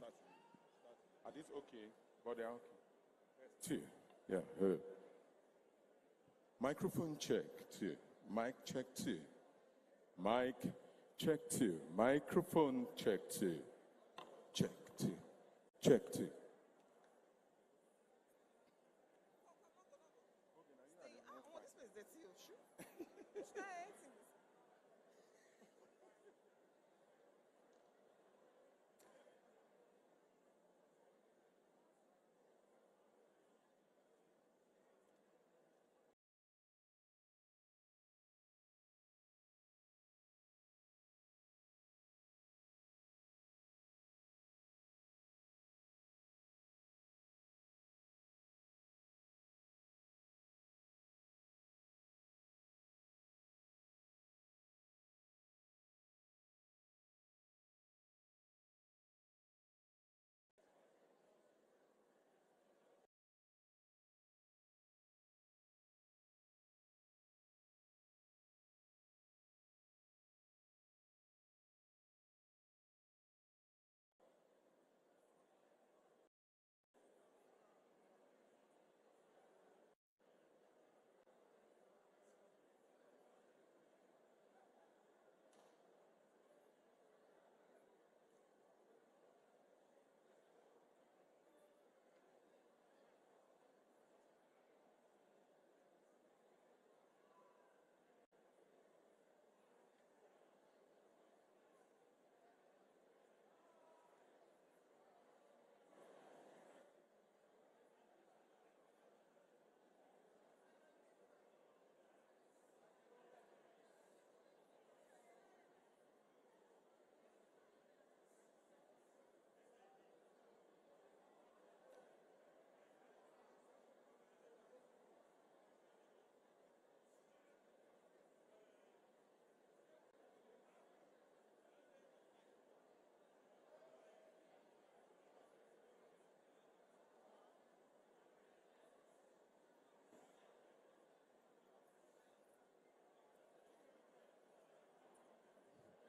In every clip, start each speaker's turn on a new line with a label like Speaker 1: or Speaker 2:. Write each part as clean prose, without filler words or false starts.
Speaker 1: Are these okay? But they're okay. Two. Yeah. Microphone check. Two. Mic check. Two. Mic check. Two. Microphone check. Two. Check. Two. Check. Two.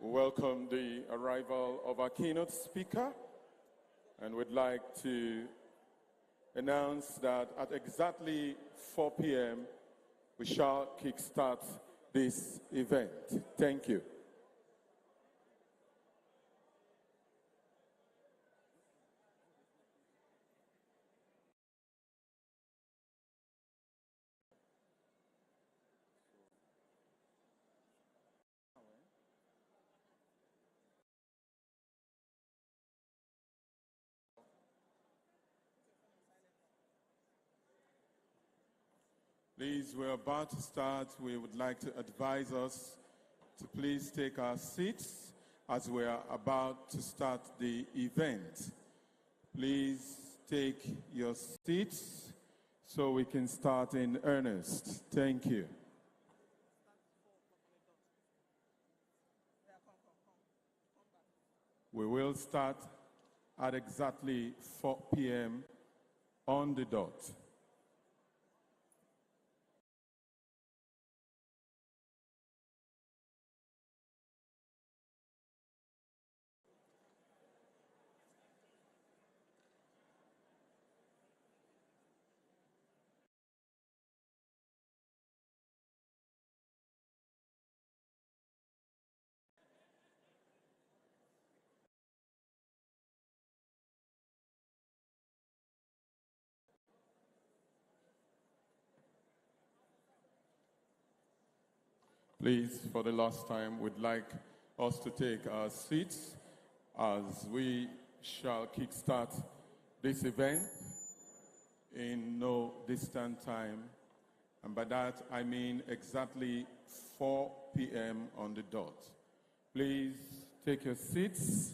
Speaker 1: We welcome the arrival of our keynote speaker, and we'd like to announce that at exactly 4 p.m. we shall kickstart this event. Thank you. Please, we're about to start. We would like to advise us to please take our seats as we are about to start the event. Please take your seats so we can start in earnest. Thank you. We will start at exactly 4 p.m. on the dot. Please, for the last time, we'd like us to take our seats as we shall kickstart this event in no distant time. And by that, I mean exactly 4 p.m. on the dot. Please take your seats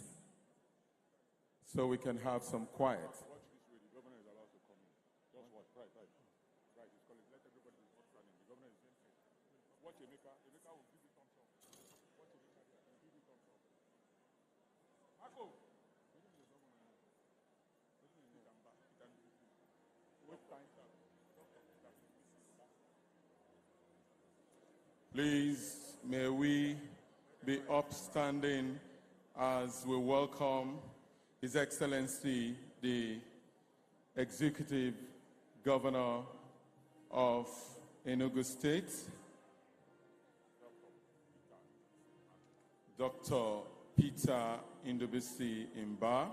Speaker 1: so we can have some quiet. Please, may we be upstanding as we welcome His Excellency, the Executive Governor of Enugu State, Dr. Peter Ndubisi Imba,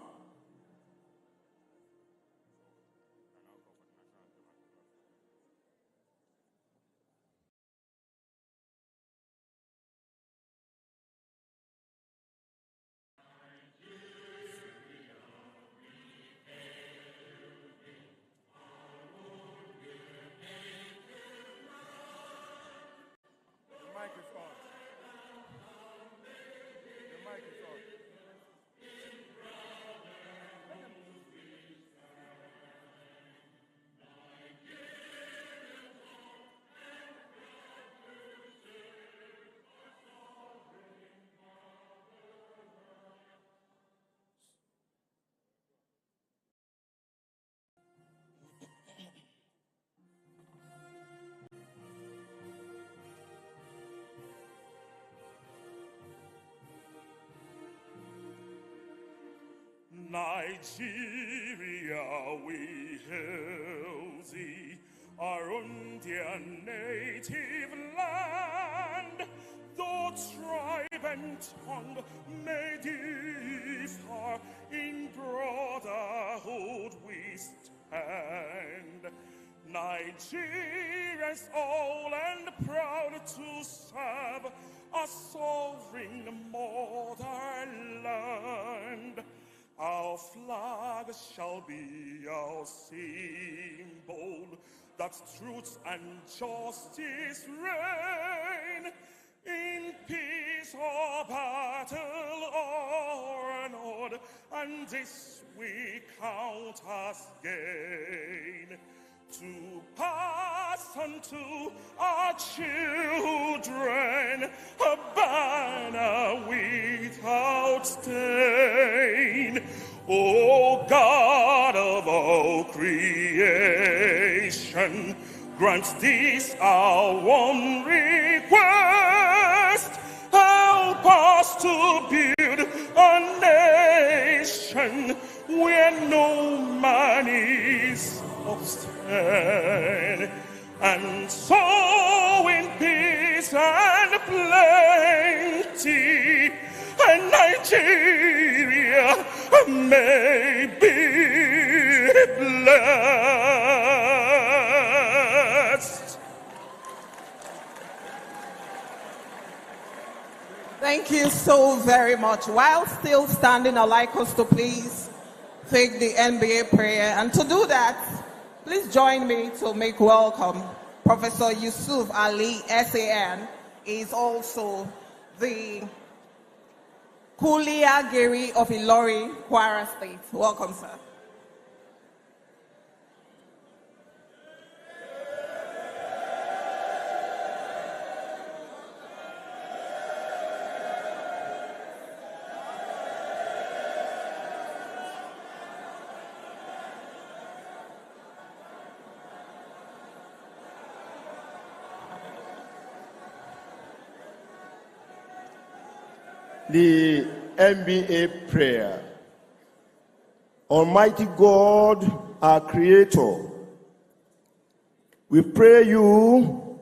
Speaker 2: Nigeria, we hail thee, our own dear native land. Though tribe and tongue may differ, in brotherhood we stand. Nigerians all and proud to serve a sovereign motherland. Our flag shall be our symbol, that truth and justice reign. In peace or battle or nod, and this we count as gain. To pass unto our children a banner without stain. O God of all creation, grant this our one request. Help us to build a nation where no man is obscene, and so in peace and plenty, and Nigeria may be blessed.
Speaker 3: Thank you so very much. While still standing, I'd like us to please take the NBA prayer. And to do that, please join me to make welcome Professor Yusuf Ali, SAN. Is also the Kulia Giri of Ilori, Kwara State. Welcome, sir.
Speaker 4: The NBA prayer. Almighty God, our Creator, we pray you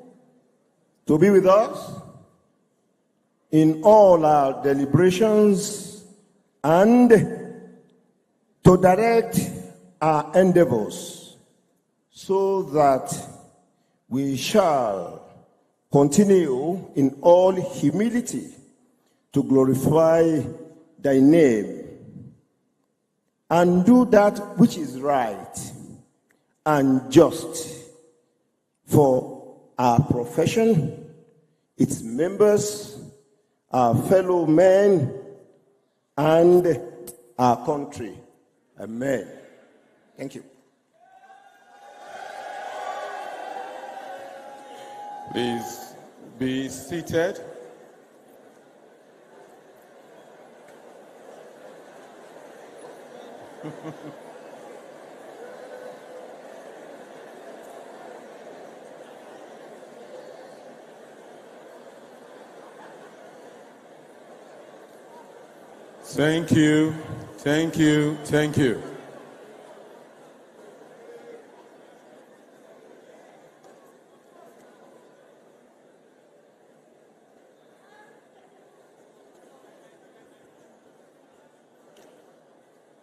Speaker 4: to be with us in all our deliberations and to direct our endeavors so that we shall continue in all humility to glorify thy name and do that which is right and just for our profession, its members, our fellow men, and our country. Amen. Thank you.
Speaker 1: Please be seated. Thank you. Thank you. Thank you.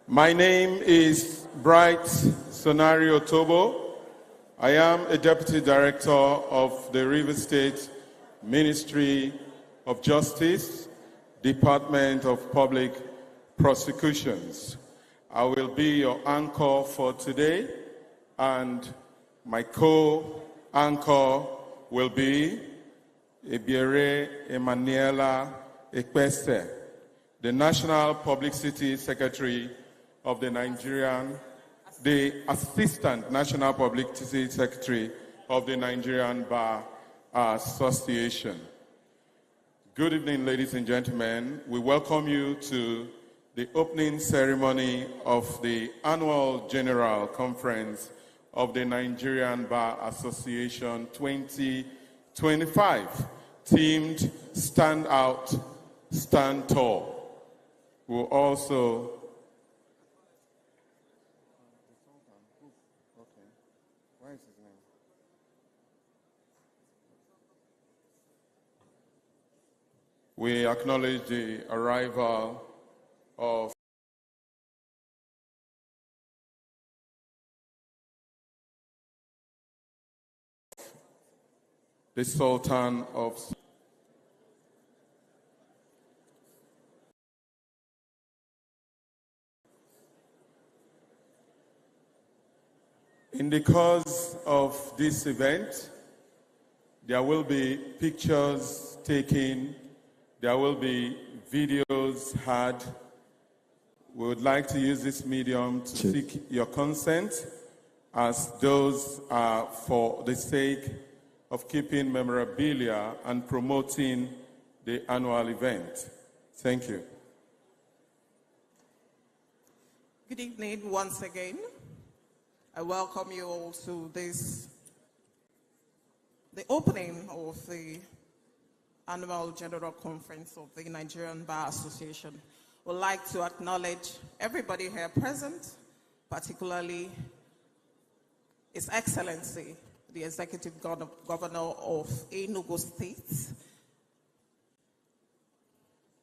Speaker 1: My name is Bright Sonario Tobo. I am a Deputy Director of the River State Ministry of Justice, Department of Public Prosecutions. I will be your anchor for today, and my co-anchor will be Ebiere Emanuela Ekpese, the National Publicity Secretary of the Assistant National Publicity Secretary of the Nigerian Bar Association. Good evening, ladies and gentlemen. We welcome you to the opening ceremony of the Annual General Conference of the Nigerian Bar Association 2025, themed Stand Out, Stand Tall. We'll also we acknowledge the arrival of the Sultan of In the course of this event, there will be pictures taken, there will be videos heard. We would like to use this medium to seek your consent, as those are for the sake of keeping memorabilia and promoting the annual event. Thank you.
Speaker 3: Good evening once again. I welcome you all to the opening of the Annual General Conference of the Nigerian Bar Association. We'd like to acknowledge everybody here present, particularly His Excellency, the Executive Governor of Enugu State,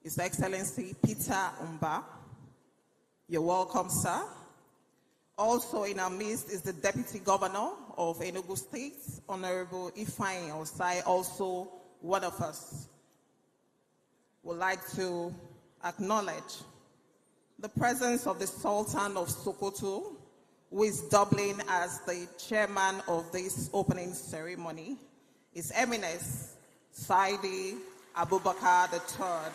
Speaker 3: His Excellency Peter Umba. You're welcome, sir. Also in our midst is the Deputy Governor of Enugu State, Honorable Ifeanyi Osai, also one of us. Would like to acknowledge the presence of the Sultan of Sokoto, who is doubling as the chairman of this opening ceremony, His Eminence Saidi Abubakar III.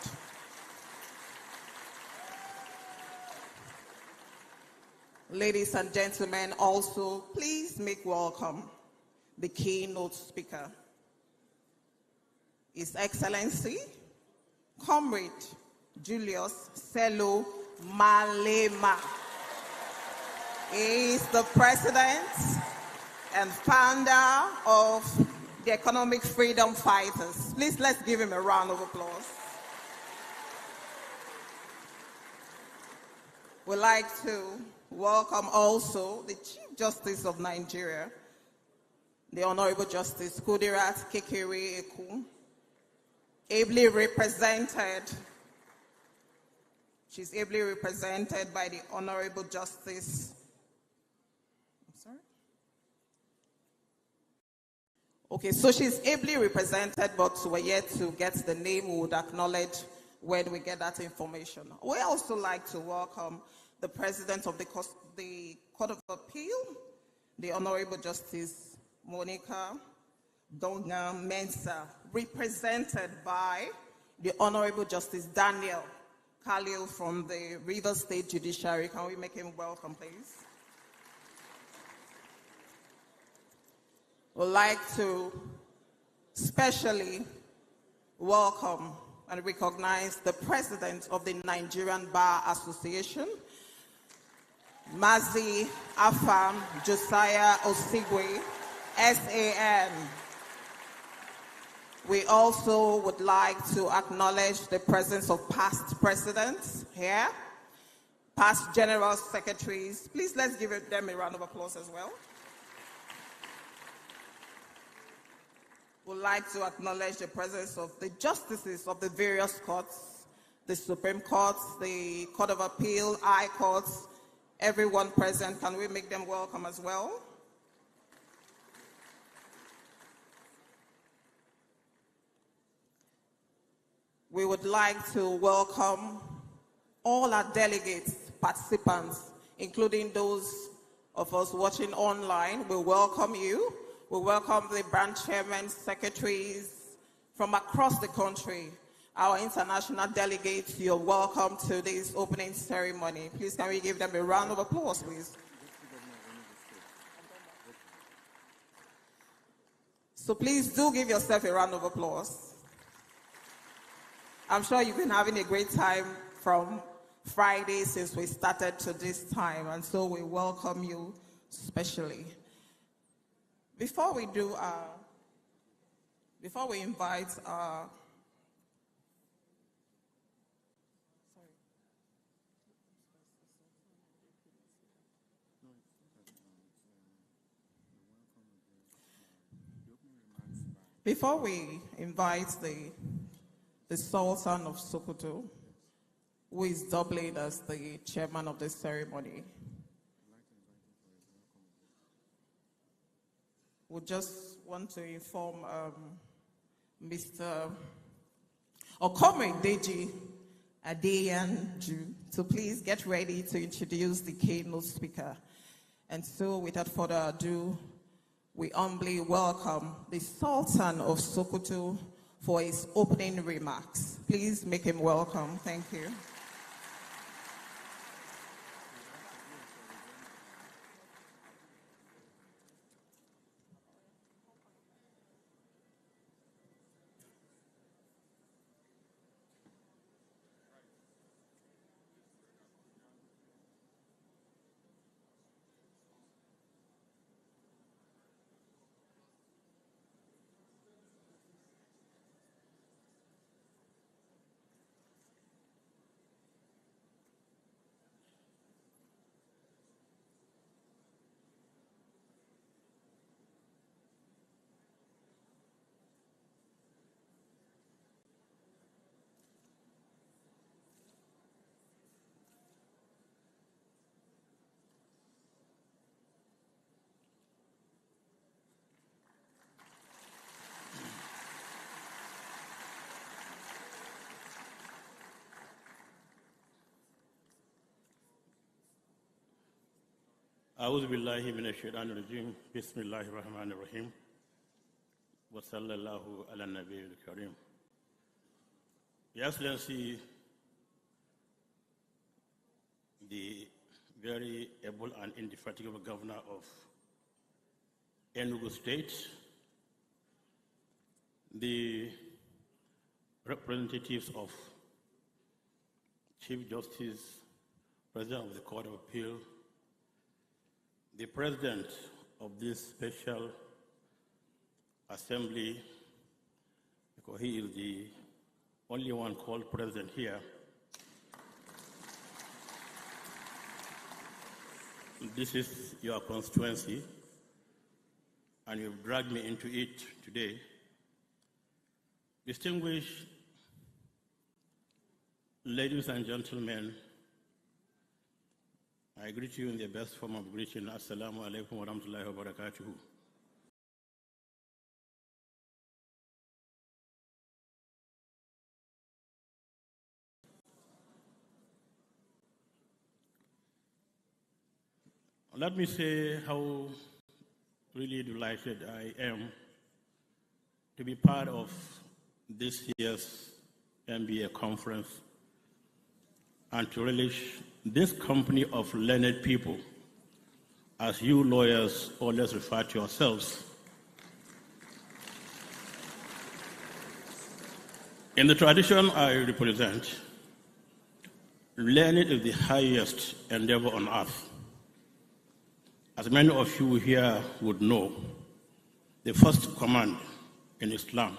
Speaker 3: Ladies and gentlemen, also please make welcome the keynote speaker, His Excellency, Comrade Julius Malema. He is the president and founder of the Economic Freedom Fighters. Please, let's give him a round of applause. We'd like to welcome also the Chief Justice of Nigeria, the Honorable Justice Kudirat Kekere Eku, ably represented. She's ably represented by the Honorable Justice. I'm sorry? Okay, so she's ably represented, but we're yet to get the name. We would acknowledge when we get that information. We also like to welcome the President of the Court of Appeal, the Honorable Justice Monica Donga Mensah, represented by the Honorable Justice Daniel Khalil from the River State Judiciary. Can we make him welcome, please? We'd like to specially welcome and recognize the President of the Nigerian Bar Association, Mazi Afam Josiah Osigwe, SAN. We also would like to acknowledge the presence of past presidents here. past general secretaries. Please let's give them a round of applause as well. We'd like to acknowledge the presence of the justices of the various courts, the Supreme Court, the Court of Appeal, High Courts, everyone present. Can we make them welcome as well? We would like to welcome all our delegates, participants, including those of us watching online. We welcome you. We welcome the branch chairmen, secretaries from across the country. Our international delegates, you're welcome to this opening ceremony. Please, can we give them a round of applause, please? So please do give yourself a round of applause. I'm sure you've been having a great time from Friday since we started to this time, and so we welcome you especially. Before we invite the Sultan of Sokoto, who is doubling as the chairman of the ceremony, we just want to inform Mr. Okome Deji Adeyanju to please get ready to introduce the keynote speaker. And so, without further ado, we humbly welcome the Sultan of Sokoto for his opening remarks. Please make him welcome. Thank you.
Speaker 5: أعوذ بالله من الشيطان الرجيم بسم الله الرحمن الرحيم وصلى الله على النبي الكريم. Your Excellency, the very able and indefatigable governor of Enugu State, the representatives of Chief Justice, President of the Court of Appeal, the President of this special assembly, because he is the only one called President here, this is your constituency, and you've dragged me into it today. Distinguished ladies and gentlemen, I greet you in the best form of greeting. Assalamu alaikum wa rahmatullahi wa barakatuhu. Let me say how really delighted I am to be part of this year's MBA conference and to relish this company of learned people, as you lawyers always refer to yourselves. In the tradition I represent, learning is the highest endeavor on earth. As many of you here would know, the first command in Islam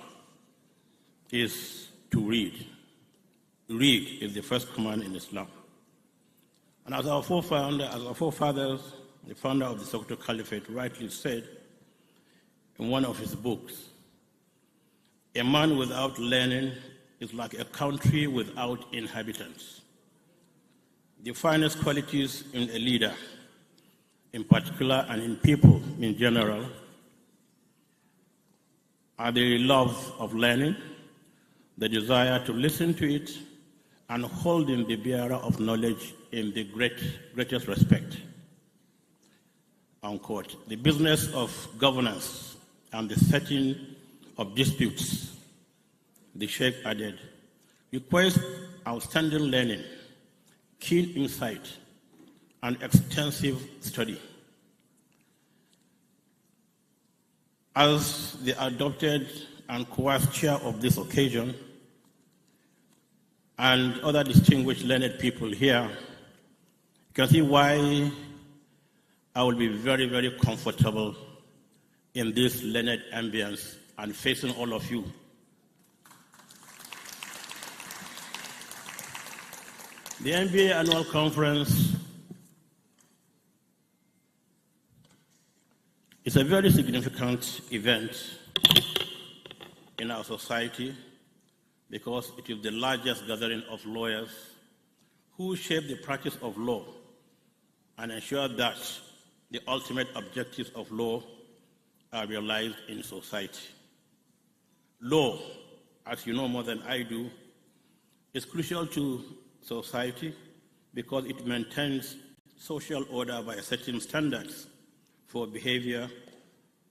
Speaker 5: is to read. Read is the first command in Islam. And as our forefathers, the founder of the Sokoto Caliphate, rightly said in one of his books, a man without learning is like a country without inhabitants. The finest qualities in a leader, in particular, and in people in general, are the love of learning, the desire to listen to it, and holding the bearer of knowledge in the greatest respect. Unquote. The business of governance and the settling of disputes, the Sheikh added, requires outstanding learning, keen insight, and extensive study. As the adopted and coerced chair of this occasion, and other distinguished learned people here, you can see why I will be very, very comfortable in this learned ambience and facing all of you. The NBA Annual Conference is a very significant event in our society because it is the largest gathering of lawyers who shape the practice of law and ensure that the ultimate objectives of law are realized in society. Law, as you know more than I do, is crucial to society because it maintains social order by setting standards for behavior,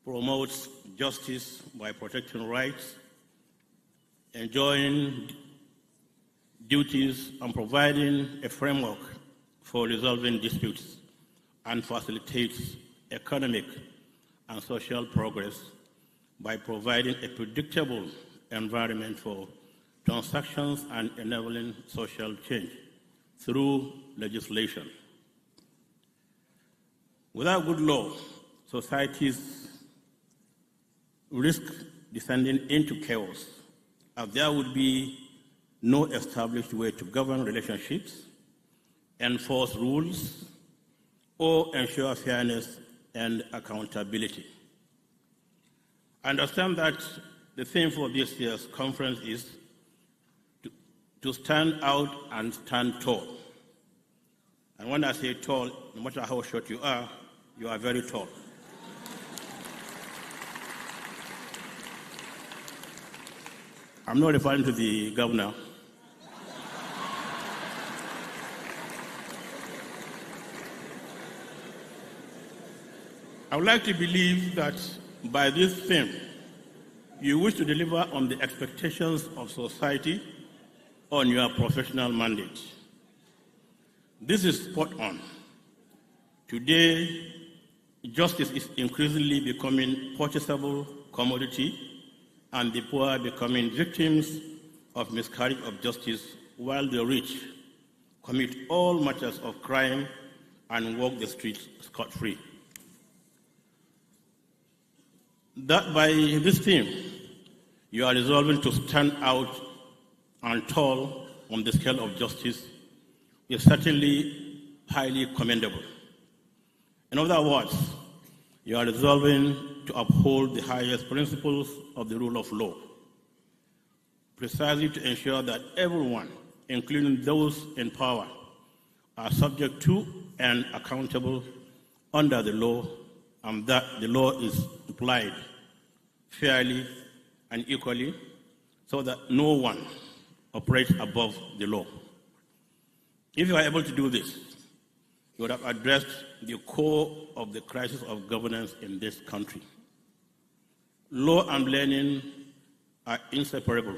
Speaker 5: promotes justice by protecting rights, enjoying duties, and providing a framework for resolving disputes, and facilitates economic and social progress by providing a predictable environment for transactions and enabling social change through legislation. Without good law, societies risk descending into chaos, as there would be no established way to govern relationships, enforce rules, or ensure fairness and accountability. I understand that the theme for this year's conference is to stand out and stand tall. And when I say tall, no matter how short you are very tall. I'm not referring to the governor. I would like to believe that by this theme, you wish to deliver on the expectations of society on your professional mandate. This is spot on. Today, justice is increasingly becoming purchasable commodity, and the poor are becoming victims of miscarriage of justice, while the rich commit all matters of crime and walk the streets scot-free. That by this theme, you are resolving to stand out and tall on the scale of justice is certainly highly commendable. In other words, you are resolving to uphold the highest principles of the rule of law, precisely to ensure that everyone, including those in power, are subject to and accountable under the law, and that the law is applied fairly and equally so that no one operates above the law. If you are able to do this, you would have addressed the core of the crisis of governance in this country. Law and learning are inseparable.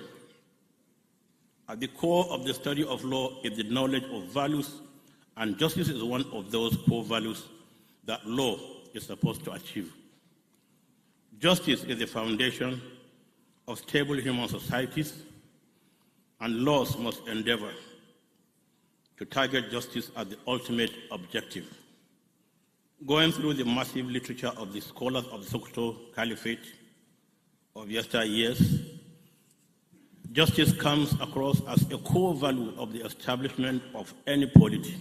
Speaker 5: At the core of the study of law is the knowledge of values, and justice is one of those core values that law is supposed to achieve. Justice is the foundation of stable human societies, and laws must endeavor to target justice as the ultimate objective. Going through the massive literature of the scholars of the Sokoto Caliphate of yesteryears, justice comes across as a core value of the establishment of any polity.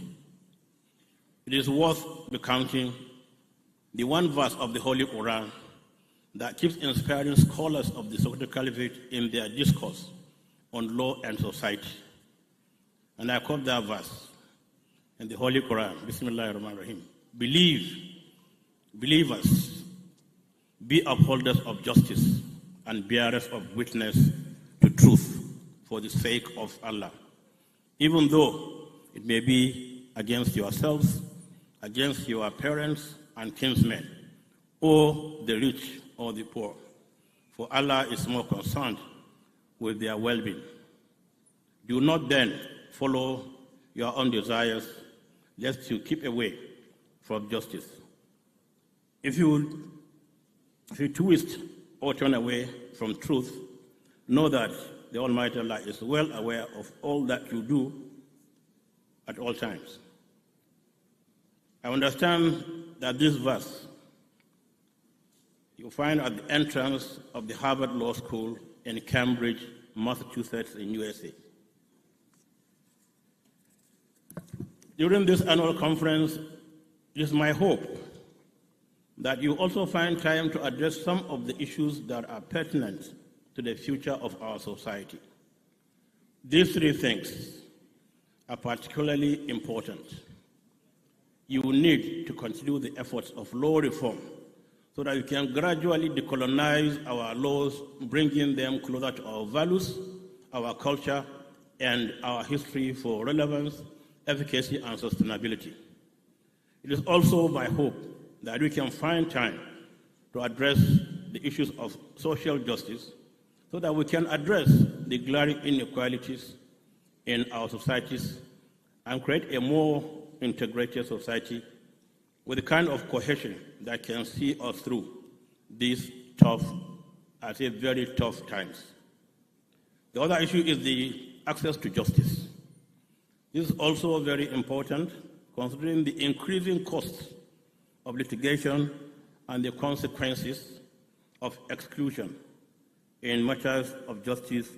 Speaker 5: it is worth recounting the one verse of the Holy Quran that keeps inspiring scholars of the Sokoto Caliphate in their discourse on law and society. And I quote that verse in the Holy Quran, Bismillahirrahmanirrahim. Believers, be upholders of justice and bearers of witness to truth for the sake of Allah, even though it may be against yourselves, against your parents and kinsmen, or the rich or the poor, for Allah is more concerned with their well-being. Do not then follow your own desires, lest you keep away from justice. If you twist or turn away from truth, know that the Almighty Allah is well aware of all that you do at all times. I understand that this verse you find at the entrance of the Harvard Law School in Cambridge, Massachusetts, in USA. During this annual conference, it is my hope that you also find time to address some of the issues that are pertinent to the future of our society. These three things are particularly important. You will need to continue the efforts of law reform so that we can gradually decolonize our laws, bringing them closer to our values, our culture, and our history for relevance, efficacy, and sustainability. It is also my hope that we can find time to address the issues of social justice so that we can address the glaring inequalities in our societies and create a more integrated society with the kind of cohesion that can see us through these very tough times. The other issue is the access to justice. This is also very important considering the increasing costs of litigation and the consequences of exclusion in matters of justice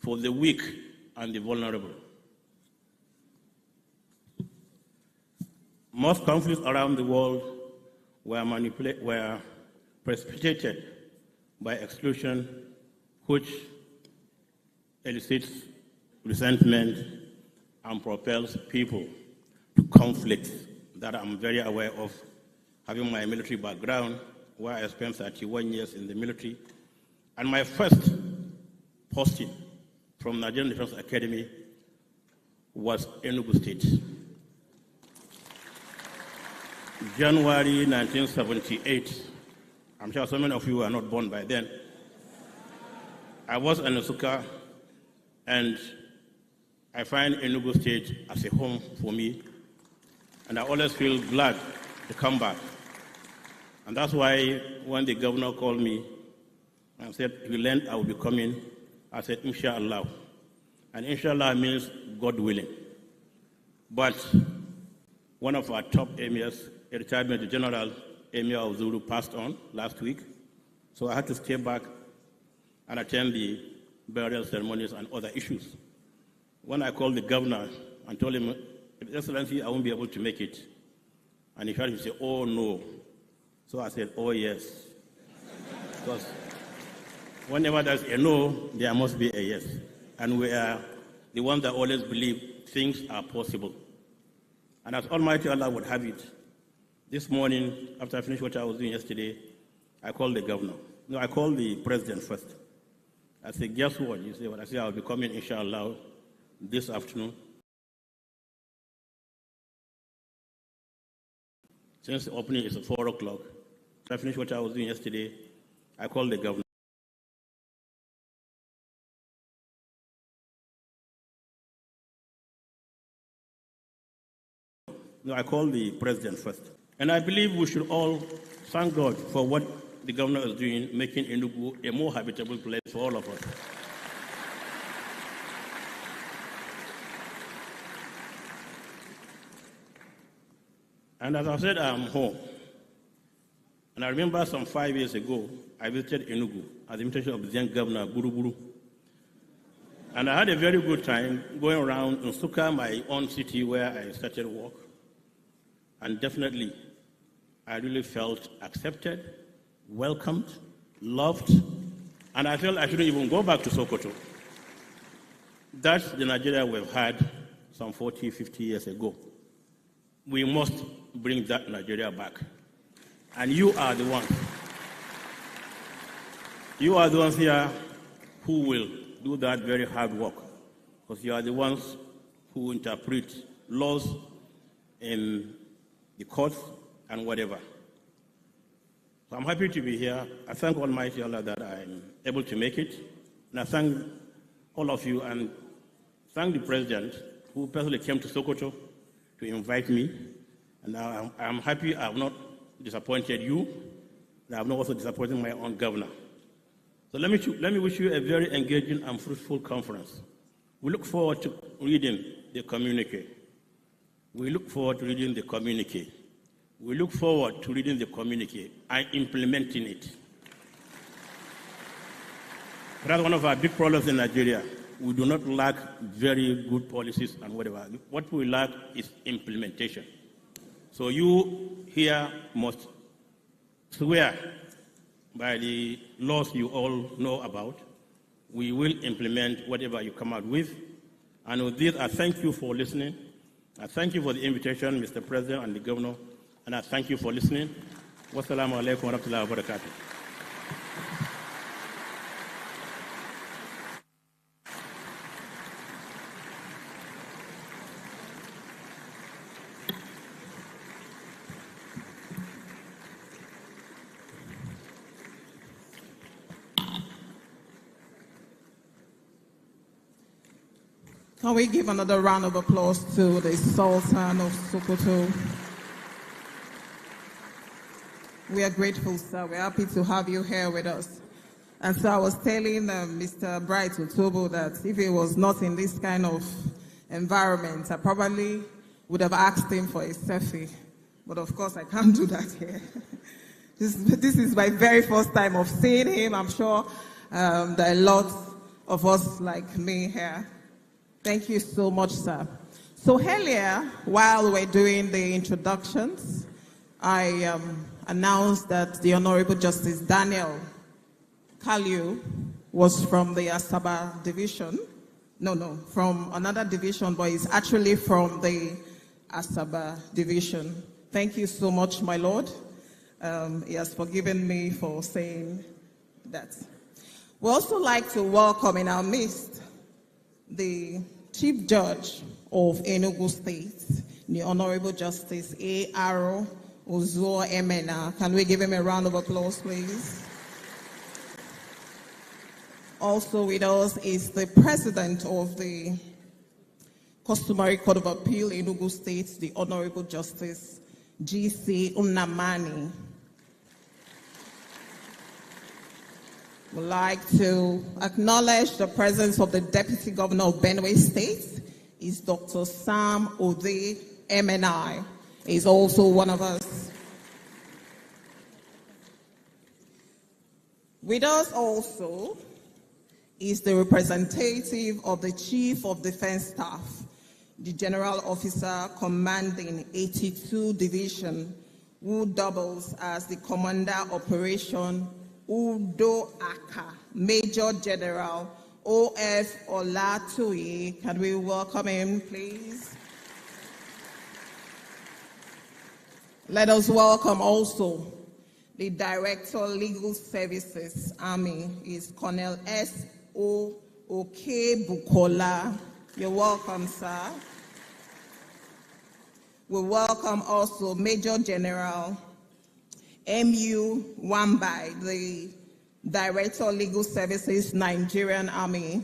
Speaker 5: for the weak and the vulnerable. Most conflicts around the world were precipitated by exclusion, which elicits resentment and propels people to conflicts that I'm very aware of, having my military background, where I spent 31 years in the military. And my first posting from Nigerian Defense Academy was Enugu State. January 1978. I'm sure so many of you were not born by then. I was in Nsukka, and I find Enugu State as a home for me, and I always feel glad to come back. And that's why when the governor called me and said, "You learned I will be coming," I said, "Inshallah." And inshallah means God willing. But one of our top emirs, a retired Major General Emir of Zulu, passed on last week. So I had to stay back and attend the burial ceremonies and other issues. When I called the governor and told him, "Excellency, I won't be able to make it," and he heard him say, "Oh no." So I said, "Oh yes." Because whenever there's a no, there must be a yes. And we are the ones that always believe things are possible. And as Almighty Allah would have it, this morning, after I finished what I was doing yesterday, I called the governor. No, I called the president first. I said, "Guess what?" You say, "What?" I said, "I'll be coming, inshallah, this afternoon." Since the opening is at 4 o'clock, I finished what I was doing yesterday, I called the governor. No, I called the president first. And I believe we should all thank God for what the governor is doing, making Enugu a more habitable place for all of us. And as I said, I'm home. And I remember some 5 years ago, I visited Enugu at the invitation of the then governor, Buruburu. And I had a very good time going around Nsukka, my own city where I started work. and definitely I really felt accepted, welcomed, loved, and I felt I shouldn't even go back to Sokoto. That's the Nigeria we've had some 40, 50 years ago. We must bring that Nigeria back. And you are the ones. You are the ones here who will do that very hard work, because you are the ones who interpret laws in the courts and whatever. So I'm happy to be here. I thank Almighty Allah that I'm able to make it. And I thank all of you and thank the President who personally came to Sokoto to invite me. And I'm happy I have not disappointed you, and I have not also disappointed my own governor. So let me wish you a very engaging and fruitful conference. We look forward to reading the communique. We look forward to reading the communique. We look forward to reading the communique and implementing it. That's one of our big problems in Nigeria. We do not lack very good policies and whatever. What we lack is implementation. So you here must swear by the laws you all know about. We will implement whatever you come out with. And with this, I thank you for listening. I thank you for the invitation, Mr. President and the Governor, and I thank you for listening. Wassalamu alaikum wa rahmatullahi wa barakatuh.
Speaker 3: Can we give another round of applause to the Sultan of Sokoto? We are grateful, sir. We're happy to have you here with us. And so I was telling Mr. Bright Utobo that if he was not in this kind of environment, I probably would have asked him for a selfie. But of course, I can't do that here. This is my very first time of seeing him. I'm sure there are a lot of us like me here. Thank you so much, sir. So earlier, while we're doing the introductions, I announced that the Honorable Justice Daniel Kaliu was from the Asaba division. No, from another division, but he's actually from the Asaba division. Thank you so much, my Lord. He has forgiven me for saying that. We also like to welcome in our midst the Chief Judge of Enugu State, the Honorable Justice A. Aro Uzo Emena. Can we give him a round of applause, please? Also with us is the President of the Customary Court of Appeal, Enugu State, the Honorable Justice G.C. Unamani. We'd like to acknowledge the presence of the Deputy Governor of Benue State, is Dr. Sam Ode MNI. He's also one of us. With us also is the representative of the Chief of Defense Staff, the General Officer commanding 82 Division, who doubles as the Commander Operation Udo Aka, Major General O.F. Olatoye. Can we welcome him, please? Let us welcome also the Director Legal Services Army, is Colonel S. O. Oke Bukola. You're welcome, sir. We welcome also Major General M.U. Wambai, the Director Legal Services Nigerian Army.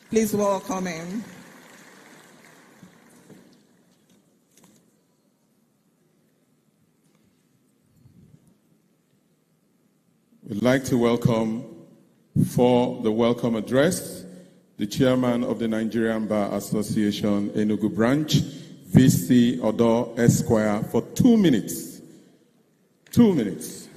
Speaker 3: Please welcome him.
Speaker 1: We'd like to welcome, for the welcome address, the Chairman of the Nigerian Bar Association, Enugu Branch, VC Odo Esquire, for 2 minutes. 2 minutes.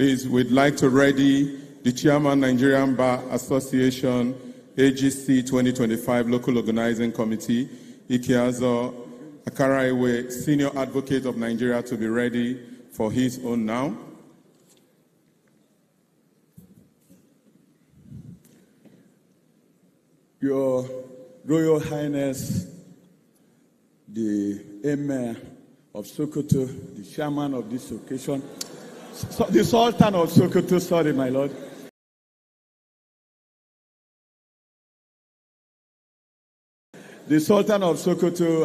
Speaker 1: Please, we'd like to ready the Chairman, Nigerian Bar Association, AGC 2025 Local Organizing Committee, Ikeazo Akaraiwe, Senior Advocate of Nigeria, to be ready for his own now.
Speaker 6: Your Royal Highness, the Emir of Sokoto, the chairman of this occasion, the Sultan of Sokoto, sorry, my lord. The Sultan of Sokoto,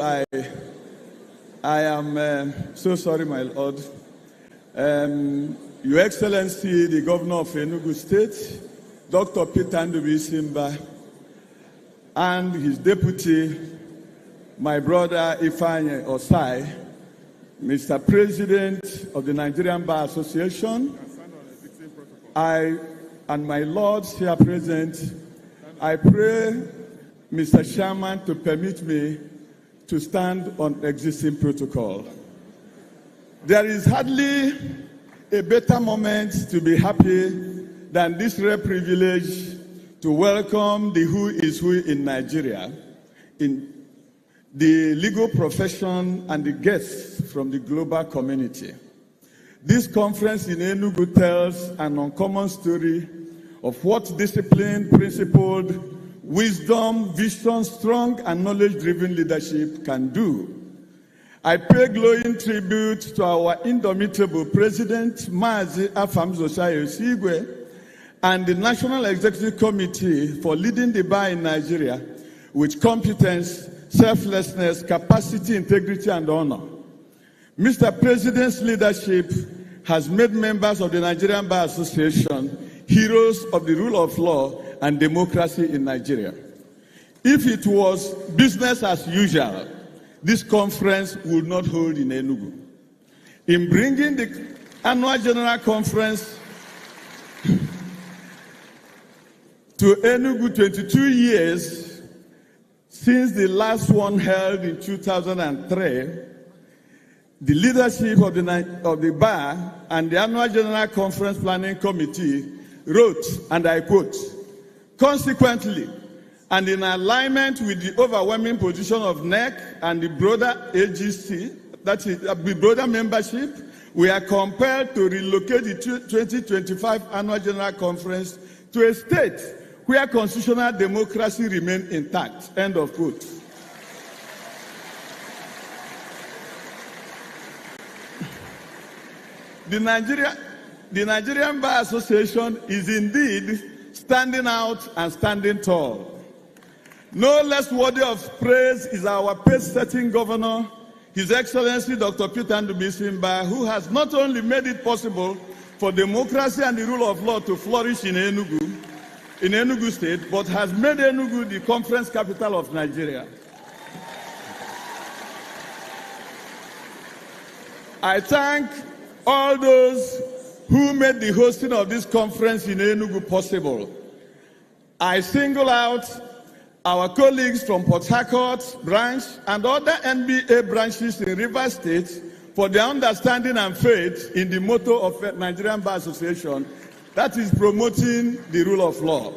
Speaker 6: I am so sorry, my lord. Your Excellency, the Governor of Enugu State, Dr. Peter Ndubi Simba, and his deputy, my brother Ifeanyi Osai, Mr. President of the Nigerian Bar Association, I and my lords here present, I pray Mr. Chairman to permit me to stand on existing protocol. There is hardly a better moment to be happy than this rare privilege to welcome the who is who in Nigeria, in the legal profession and the guests from the global community. This conference in Enugu tells an uncommon story of what disciplined, principled, wisdom, vision, strong and knowledge-driven leadership can do. I pay glowing tribute to our indomitable President, Mazi Afamzo Osigwe, and the National Executive Committee for leading the bar in Nigeria with competence, selflessness, capacity, integrity, and honor. Mr. President's leadership has made members of the Nigerian Bar Association heroes of the rule of law and democracy in Nigeria. If it was business as usual, this conference would not hold in Enugu. In bringing the annual general conference to Enugu 22 years since the last one held in 2003, the leadership of the bar and the annual general conference planning committee wrote, and I quote, consequently, and in alignment with the overwhelming position of NEC and the broader AGC, that is the broader membership, we are compelled to relocate the 2025 annual general conference to a state where constitutional democracy remains intact. End of quote. The Nigerian Bar Association is indeed standing out and standing tall. No less worthy of praise is our pace-setting governor, His Excellency Dr. Peter Ndubi Simba, who has not only made it possible for democracy and the rule of law to flourish in Enugu State, but has made Enugu the conference capital of Nigeria. I thank all those who made the hosting of this conference in Enugu possible. I single out our colleagues from Port Harcourt branch and other NBA branches in Rivers State for their understanding and faith in the motto of Nigerian Bar Association, that is promoting the rule of law.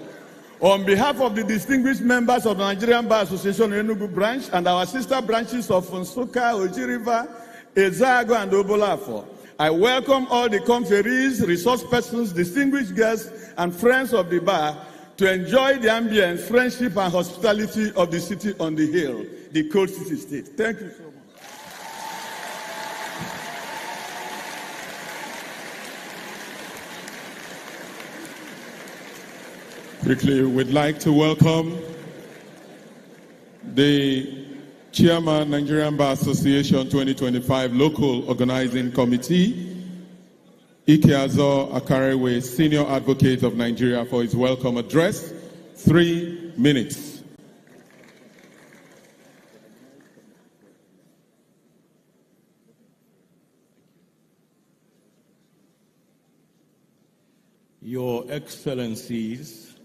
Speaker 6: On behalf of the distinguished members of the Nigerian Bar Association Enugu branch and our sister branches of Nsukka, Oji River, Ezago, and Obolafo, I welcome all the conferees, resource persons, distinguished guests, and friends of the bar to enjoy the ambience, friendship, and hospitality of the city on the hill, the Cold City State. Thank you so much.
Speaker 1: Quickly, we'd like to welcome the Chairman, Nigerian Bar Association 2025 Local Organizing Committee, Ikeazo Akarewe, Senior Advocate of Nigeria, for his welcome address. 3 minutes.
Speaker 5: Your Excellencies,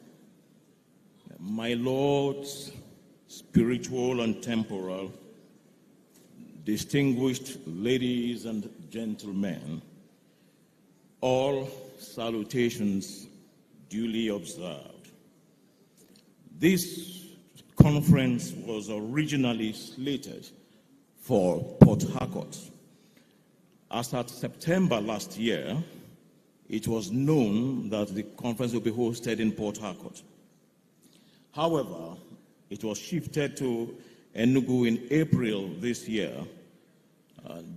Speaker 5: my lords, spiritual and temporal, distinguished ladies and gentlemen, All salutations duly observed. This conference was originally slated for Port Harcourt. As at September last year, it was known that the conference would be hosted in Port Harcourt. However, it was shifted to Enugu in April this year.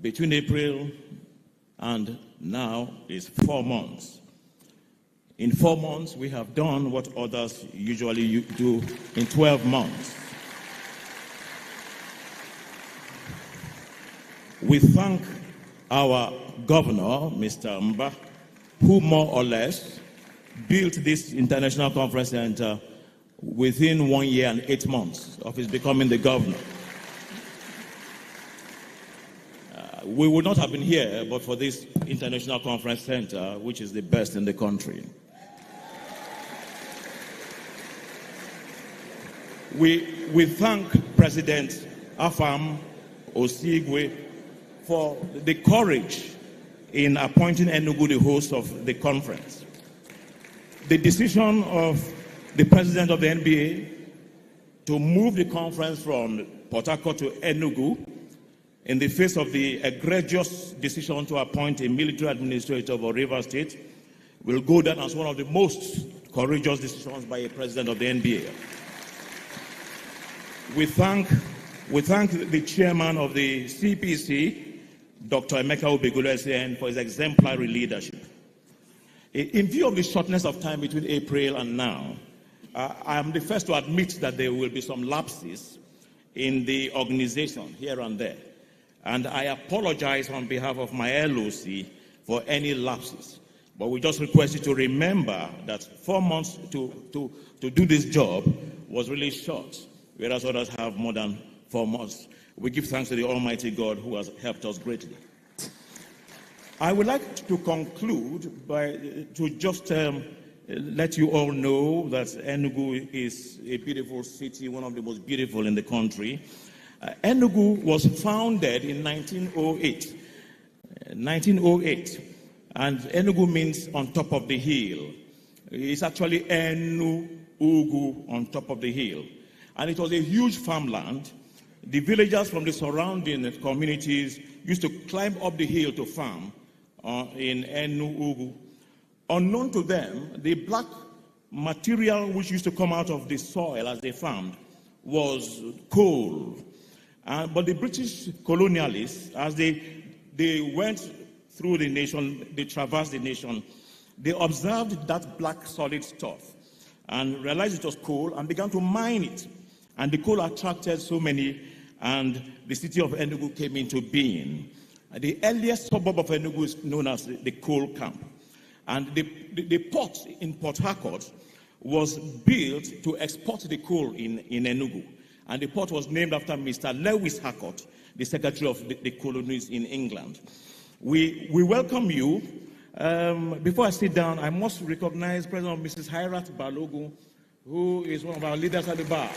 Speaker 5: Between April and now is 4 months. In 4 months, we have done what others usually do in 12 months. We thank our governor, Mr. Mba, who more or less built this international conference center within 1 year and 8 months of his becoming the governor. We would not have been here but for this international conference center, which is the best in the country. We thank President Afam Osigwe for the courage in appointing Enugu the host of the conference. The decision of the president of the NBA to move the conference from Port Harcourt to Enugu in the face of the egregious decision to appoint a military administrator of Rivers State will go down as one of the most courageous decisions by a president of the NBA. We thank the chairman of the CPC, Dr. Emeka Obegulesen, for his exemplary leadership. In view of the shortness of time between April and now, I am the first to admit that there will be some lapses in the organization here and there. And I apologize on behalf of my LOC for any lapses. But we just request you to remember that 4 months to do this job was really short, whereas others have more than 4 months. We give thanks to the Almighty God who has helped us greatly. I would like to conclude by to just let you all know that Enugu is a beautiful city, one of the most beautiful in the country. Enugu was founded in 1908. 1908. And Enugu means on top of the hill. It's actually Enu-Ugu, on top of the hill. And it was a huge farmland. The villagers from the surrounding communities used to climb up the hill to farm in Enu-Ugu. Unknown to them, the black material which used to come out of the soil as they farmed was coal. But the British colonialists, as they went through the nation, they traversed the nation, they observed that black solid stuff and realized it was coal and began to mine it. And the coal attracted so many, and the city of Enugu came into being. The earliest suburb of Enugu is known as the coal camp. And the port in Port Harcourt was built to export the coal in Enugu. And the port was named after Mr. Lewis Harcourt, the secretary of the colonies in England. We welcome you. Before I sit down, I must recognize President Mrs. Hairat Balogun, who is one of our leaders at the bar,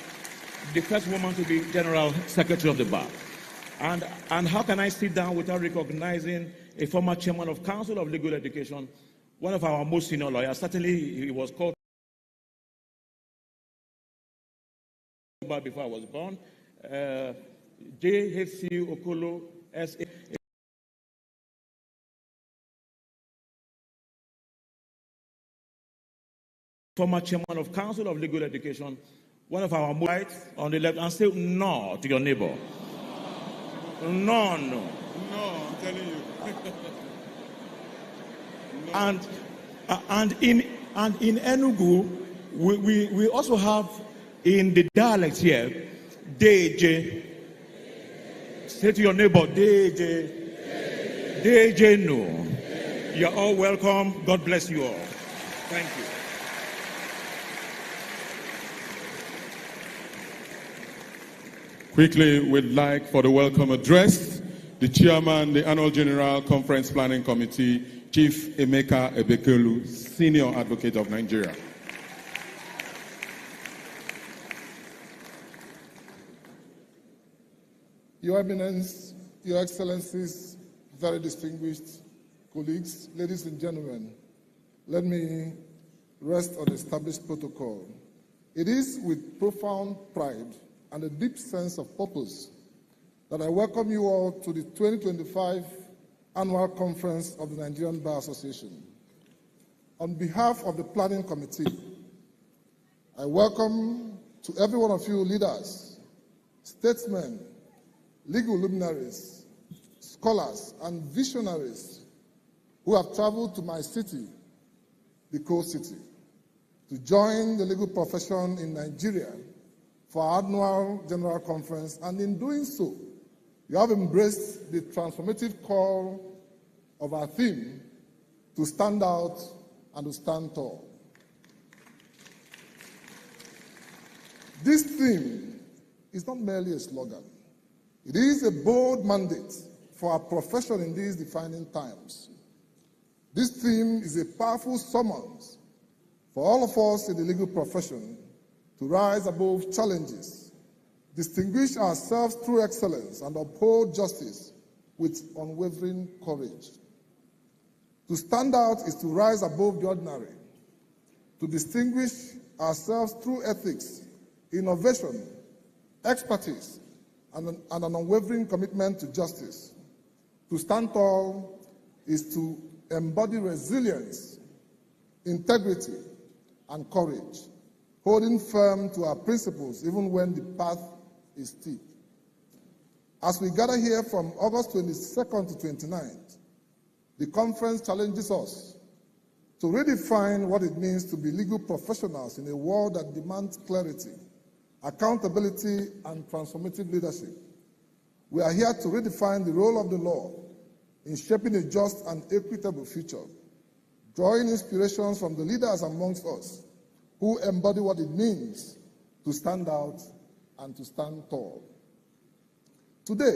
Speaker 5: the first woman to be General Secretary of the bar. And how can I sit down without recognizing a former chairman of Council of Legal Education, one of our most senior lawyers? Certainly, he was called before I was born. J.H.C. Okolo, S.A. Former chairman of Council of Legal Education, one of our right on the left, and say no to your neighbor. No.
Speaker 1: No, I'm telling you.
Speaker 5: No. And in Enugu, we also have in the dialect here, Deje. Say to your neighbor, Deje. Deje no. You're all welcome. God bless you all. Thank you.
Speaker 1: Quickly, we'd like for the welcome address, the chairman, the Annual General Conference Planning Committee, Chief Emeka Ebekelu, Senior Advocate of Nigeria.
Speaker 7: Your Eminence, Your Excellencies, very distinguished colleagues, ladies and gentlemen, let me rest on established protocol. It is with profound pride and a deep sense of purpose that I welcome you all to the 2025 Annual Conference of the Nigerian Bar Association. On behalf of the Planning Committee, I welcome to every one of you leaders, statesmen, legal luminaries, scholars, and visionaries who have traveled to my city, the coast city, to join the legal profession in Nigeria for our annual General Conference, and in doing so, you have embraced the transformative call of our theme to stand out and to stand tall. This theme is not merely a slogan. It is a bold mandate for our profession in these defining times. This theme is a powerful summons for all of us in the legal profession to rise above challenges, distinguish ourselves through excellence, and uphold justice with unwavering courage. To stand out is to rise above the ordinary, to distinguish ourselves through ethics, innovation, expertise, and an unwavering commitment to justice. To stand tall is to embody resilience, integrity, and courage, holding firm to our principles even when the path is steep. As we gather here from August 22nd to 29th, the conference challenges us to redefine what it means to be legal professionals in a world that demands clarity, accountability, and transformative leadership. We are here to redefine the role of the law in shaping a just and equitable future, drawing inspirations from the leaders amongst us who embody what it means to stand out and to stand tall. Today,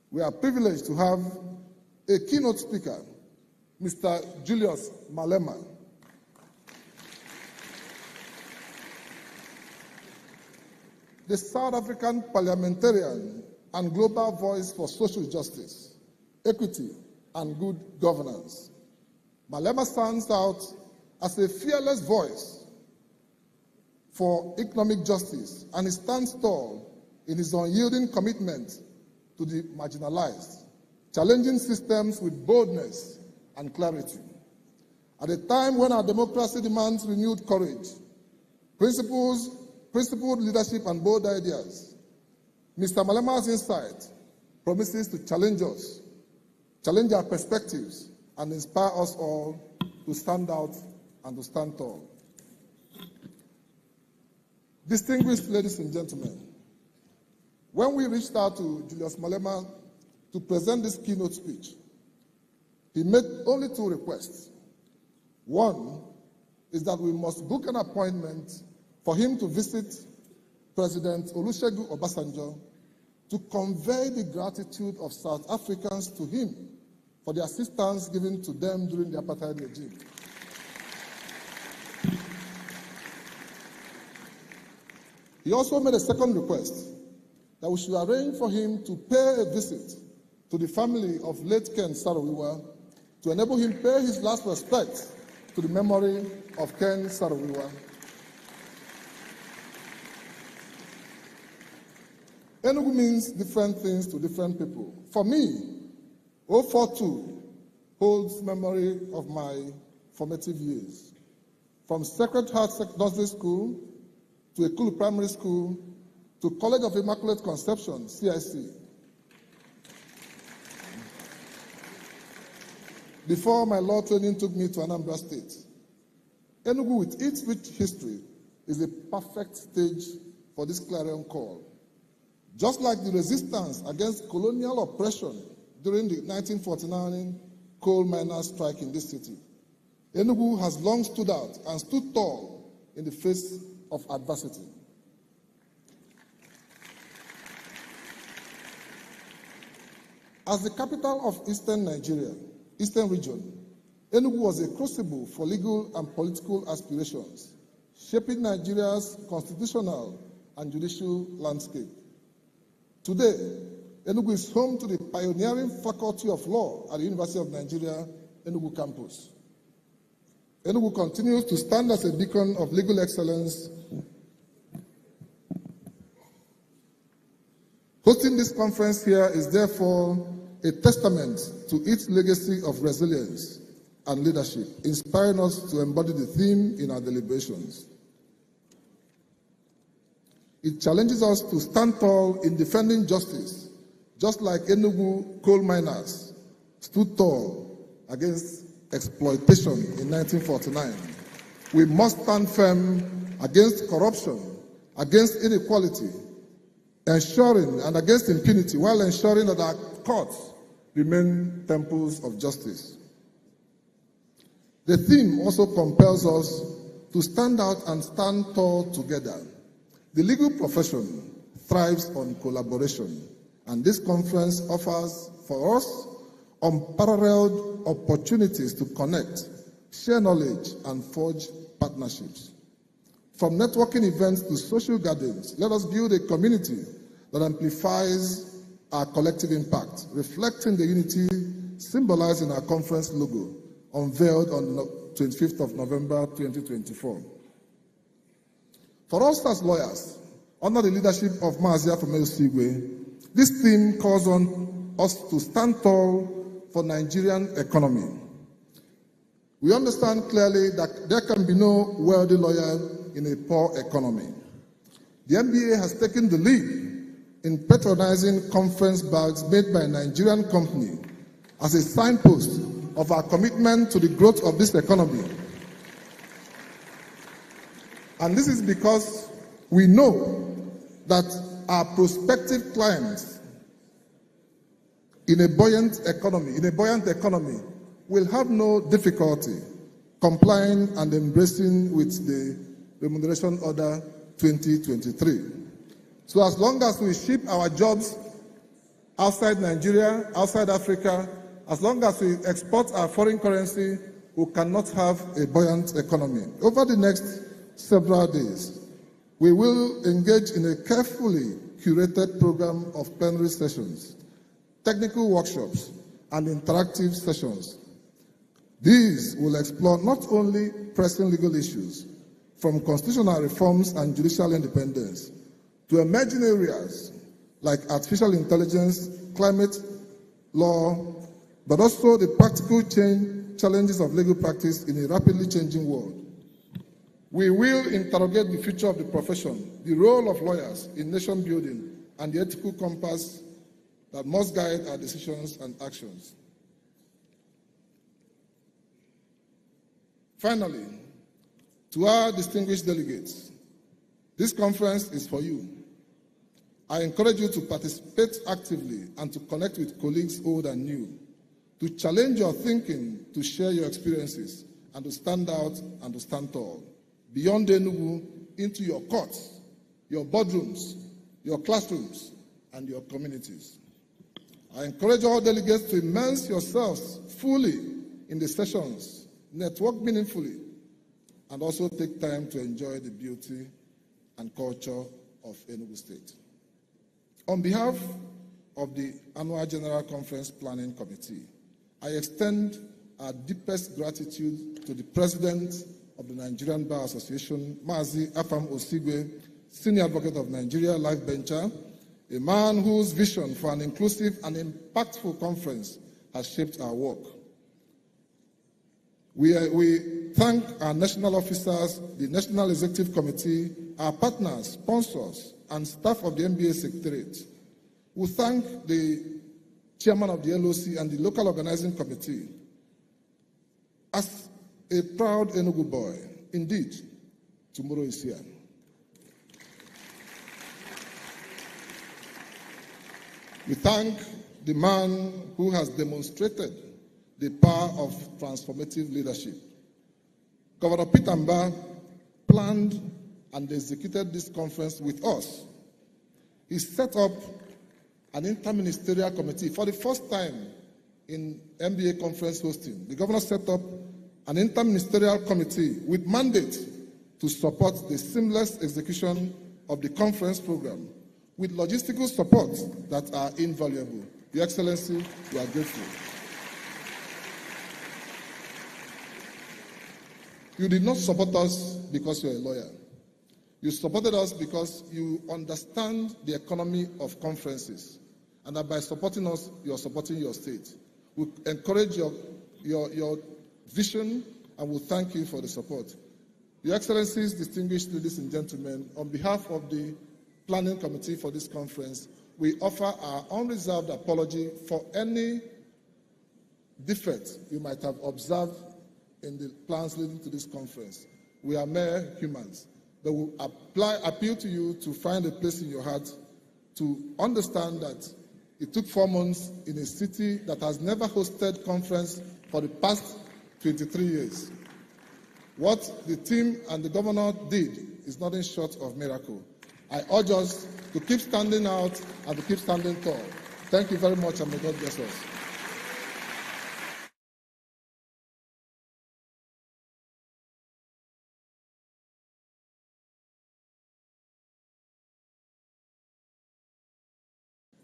Speaker 7: we are privileged to have a keynote speaker, Mr. Julius Malema. The South African parliamentarian and global voice for social justice, equity, and good governance. Malema stands out as a fearless voice for economic justice, and he stands tall in his unyielding commitment to the marginalized, challenging systems with boldness and clarity. At a time when our democracy demands renewed courage, principled leadership, and bold ideas, Mr. Malema's insight promises to challenge us, challenge our perspectives, and inspire us all to stand out and to stand tall. Distinguished ladies and gentlemen, when we reached out to Julius Malema to present this keynote speech, he made only two requests. One is that we must book an appointment for him to visit President Olusegun Obasanjo to convey the gratitude of South Africans to him for the assistance given to them during the apartheid regime. He also made a second request that we should arrange for him to pay a visit to the family of late Ken Saro-Wiwa to enable him pay his last respects to the memory of Ken Saro-Wiwa. Enugu means different things to different people. For me, 042 holds memory of my formative years. From Sacred Heart Nursery School to Ekulu Primary School to College of Immaculate Conception, CIC. Before my law training took me to Anambra State, Enugu, with its rich history, is a perfect stage for this clarion call. Just like the resistance against colonial oppression during the 1949 coal miners' strike in this city, Enugu has long stood out and stood tall in the face of adversity. As the capital of Eastern Nigeria, Eastern region, Enugu was a crucible for legal and political aspirations, shaping Nigeria's constitutional and judicial landscape. Today, Enugu is home to the pioneering Faculty of Law at the University of Nigeria, Enugu campus. Enugu continues to stand as a beacon of legal excellence. Hosting this conference here is therefore a testament to its legacy of resilience and leadership, inspiring us to embody the theme in our deliberations. It challenges us to stand tall in defending justice, just like Enugu coal miners stood tall against exploitation in 1949. We must stand firm against corruption, against inequality, ensuring and against impunity, while ensuring that our courts remain temples of justice. The theme also compels us to stand out and stand tall together. The legal profession thrives on collaboration, and this conference offers for us unparalleled opportunities to connect, share knowledge, and forge partnerships. From networking events to social gatherings, let us build a community that amplifies our collective impact, reflecting the unity symbolized in our conference logo, unveiled on the 25th of November 2024. For us as lawyers, under the leadership of Mazi Afam Osigwe, this theme calls on us to stand tall for Nigerian economy. We understand clearly that there can be no wealthy lawyer in a poor economy. The NBA has taken the lead in patronizing conference bags made by a Nigerian company as a signpost of our commitment to the growth of this economy. And this is because we know that our prospective clients in a buoyant economy will have no difficulty complying and embracing with the Remuneration Order 2023. So as long as we ship our jobs outside Nigeria, outside Africa, as long as we export our foreign currency, we cannot have a buoyant economy. Over the next several days, we will engage in a carefully curated program of plenary sessions, technical workshops, and interactive sessions. These will explore not only pressing legal issues, from constitutional reforms and judicial independence, to emerging areas like artificial intelligence, climate law, but also the practical challenges of legal practice in a rapidly changing world. We will interrogate the future of the profession, the role of lawyers in nation building, and the ethical compass that must guide our decisions and actions. Finally, to our distinguished delegates, this conference is for you. I encourage you to participate actively and to connect with colleagues old and new, to challenge your thinking, to share your experiences, and to stand out and to stand tall. Beyond Enugu, into your courts, your boardrooms, your classrooms, and your communities. I encourage all delegates to immerse yourselves fully in the sessions, network meaningfully, and also take time to enjoy the beauty and culture of Enugu State. On behalf of the Annual General Conference Planning Committee, I extend our deepest gratitude to the President of the Nigerian Bar Association, Mazi Afam Osigwe, Senior Advocate of Nigeria, Life Bencher, a man whose vision for an inclusive and impactful conference has shaped our work. We thank our national officers, the National Executive Committee, our partners, sponsors, and staff of the NBA Secretariat. We thank the chairman of the LOC and the local organizing committee. As a proud Enugu boy, indeed, tomorrow is here. We thank the man who has demonstrated the power of transformative leadership. Governor Peter Mba planned and executed this conference with us. He set up an interministerial committee for the first time in MBA conference hosting. The governor set up an interministerial committee with mandate to support the seamless execution of the conference program, with logistical support that are invaluable. Your Excellency, we are grateful. You did not support us because you're a lawyer. You supported us because you understand the economy of conferences, and that by supporting us, you're supporting your state. We encourage your vision, and we thank you for the support. Your Excellencies, distinguished ladies and gentlemen, on behalf of the Planning Committee for this conference, we offer our unreserved apology for any defects you might have observed in the plans leading to this conference. We are mere humans. But we appeal to you to find a place in your heart to understand that it took 4 months in a city that has never hosted conference for the past 23 years. What the team and the governor did is nothing short of miracle. I urge us to keep standing out and to keep standing tall. Thank you very much, and may God bless us.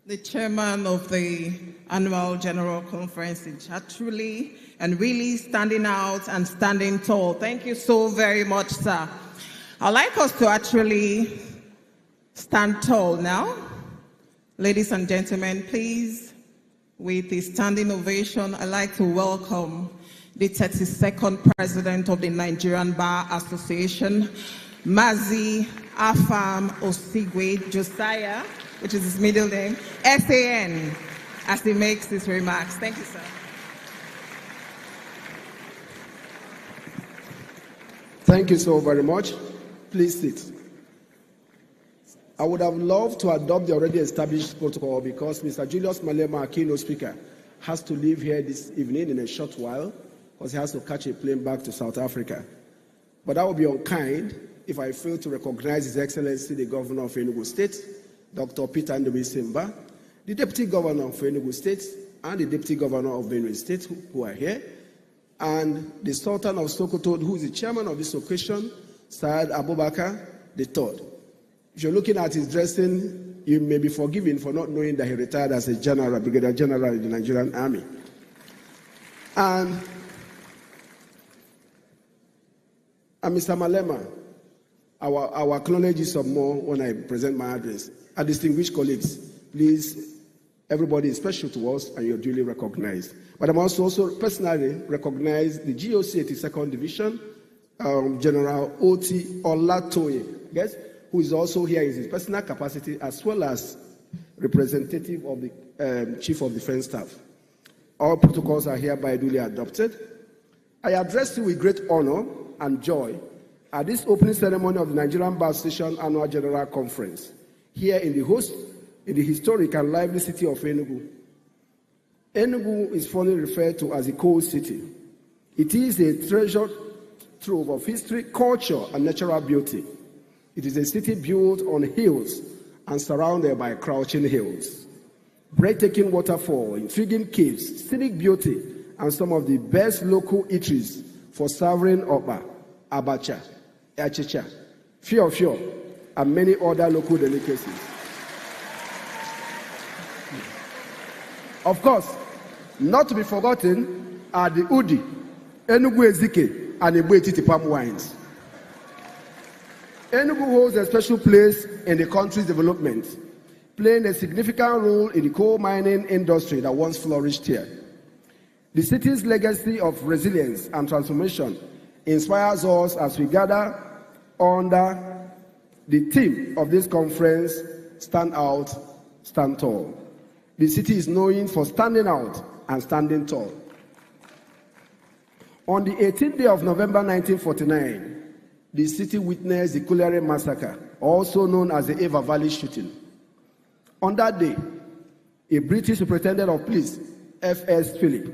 Speaker 3: The chairman of the annual general conference is truly and really standing out and standing tall. Thank you so very much, sir. I'd like us to actually stand tall now. Ladies and gentlemen, please, with a standing ovation, I'd like to welcome the 32nd president of the Nigerian Bar Association, Mazi Afam Osigwe Josiah, which is his middle name, SAN, as he makes his remarks. Thank you, sir.
Speaker 8: Thank you so very much. Please sit. I would have loved to adopt the already established protocol because Mr. Julius Malema, our keynote speaker, has to leave here this evening in a short while because he has to catch a plane back to South Africa. But that would be unkind if I fail to recognize His Excellency, the Governor of Enugu State, Dr. Peter Ndubi Simba, the Deputy Governor of Enugu State, and the Deputy Governor of Benue State, who are here, and the Sultan of Sokoto, who is the chairman of this occasion, Saad Abubakar III. If you're looking at his dressing, you may be forgiven for not knowing that he retired as a general, brigadier general in the Nigerian Army. And Mr. Malema, our acknowledge you some more when I present my address. Our distinguished colleagues, please, everybody is special to us and you're duly recognized. But I must also personally recognize the GOC 82nd Division, General Oti Olatoye, yes, who is also here in his personal capacity as well as representative of the Chief of Defense Staff. All protocols are hereby duly adopted. I address you with great honor and joy at this opening ceremony of the Nigerian Bar Association Annual General Conference here in the historic and lively city of Enugu. Enugu is fondly referred to as a coal city. It is a treasure trove of history, culture, and natural beauty. It is a city built on hills and surrounded by crouching hills. Breathtaking waterfall, intriguing caves, scenic beauty, and some of the best local eateries for serving Oba, Abacha, Achicha, Fio, and many other local delicacies. Of course, not to be forgotten are the Udi, Enugu Ezike, and Igbo Etiti palm wines. Enugu holds a special place in the country's development, playing a significant role in the coal mining industry that once flourished here. The city's legacy of resilience and transformation inspires us as we gather under the theme of this conference, Stand Out, Stand Tall. The city is known for standing out and standing tall. On the 18th day of November 1949, the city witnessed the Kulere Massacre, also known as the Eva Valley shooting. On that day, a British superintendent of police, F.S. Phillip,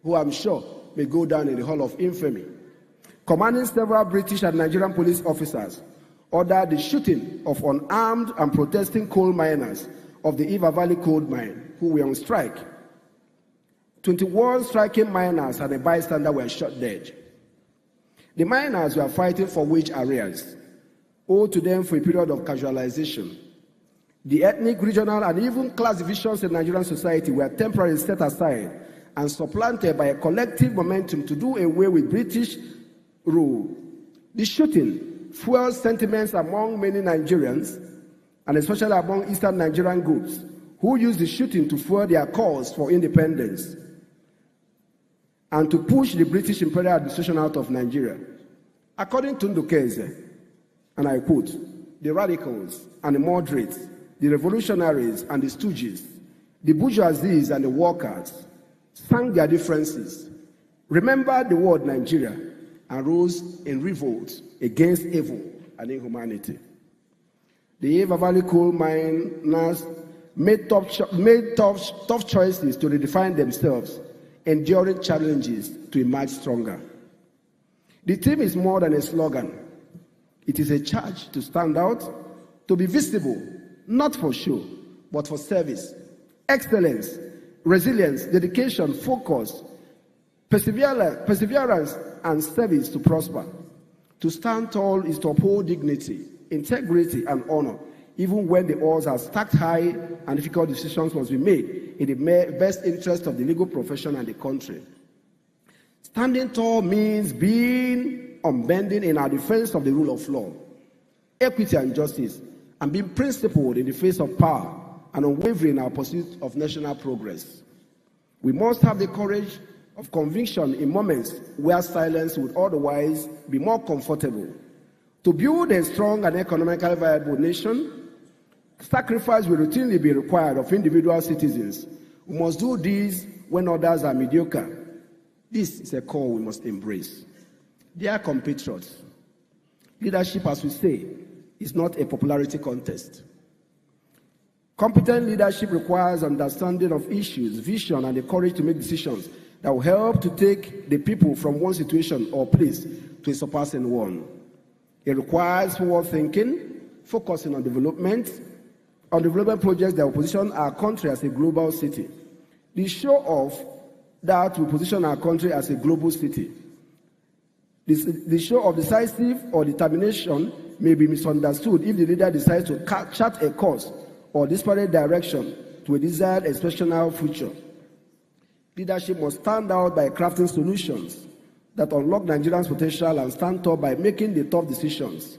Speaker 8: who I'm sure may go down in the Hall of Infamy, commanding several British and Nigerian police officers, ordered the shooting of unarmed and protesting coal miners of the Eva Valley coal mine, who were on strike. 21 striking miners and a bystander were shot dead. The miners were fighting for wage arrears, owed to them for a period of casualization. The ethnic, regional, and even class divisions in Nigerian society were temporarily set aside and supplanted by a collective momentum to do away with British rule. The shooting fueled sentiments among many Nigerians, and especially among Eastern Nigerian groups, who used the shooting to fuel their cause for independence and to push the British imperial administration out of Nigeria. According to Ndukeze, and I quote, the radicals and the moderates, the revolutionaries and the stooges, the bourgeoisies and the workers sang their differences, remembered the word Nigeria, and rose in revolt against evil and inhumanity. The Eva Valley coal miners made tough choices to redefine themselves, enduring challenges to emerge stronger. The theme is more than a slogan. It is a charge to stand out, to be visible, not for show, but for service, excellence, resilience, dedication, focus, perseverance, and service to prosper. To stand tall is to uphold dignity, integrity, and honor, even when the odds are stacked high and difficult decisions must be made in the best interest of the legal profession and the country. Standing tall means being unbending in our defense of the rule of law, equity, and justice, and being principled in the face of power and unwavering in our pursuit of national progress. We must have the courage of conviction in moments where silence would otherwise be more comfortable. To build a strong and economically viable nation, sacrifice will routinely be required of individual citizens. We must do this when others are mediocre. This is a call we must embrace. Dear compatriots, leadership, as we say, is not a popularity contest. Competent leadership requires understanding of issues, vision, and the courage to make decisions that will help to take the people from one situation or place to a surpassing one. It requires forward thinking, focusing on development projects that will position our country as a global city. The show off that will position our country as a global city. The show of decisive or determination may be misunderstood if the leader decides to chart a course or disparate direction to a desired exceptional future. Leadership must stand out by crafting solutions that unlock Nigerians' potential and stand tall by making the tough decisions.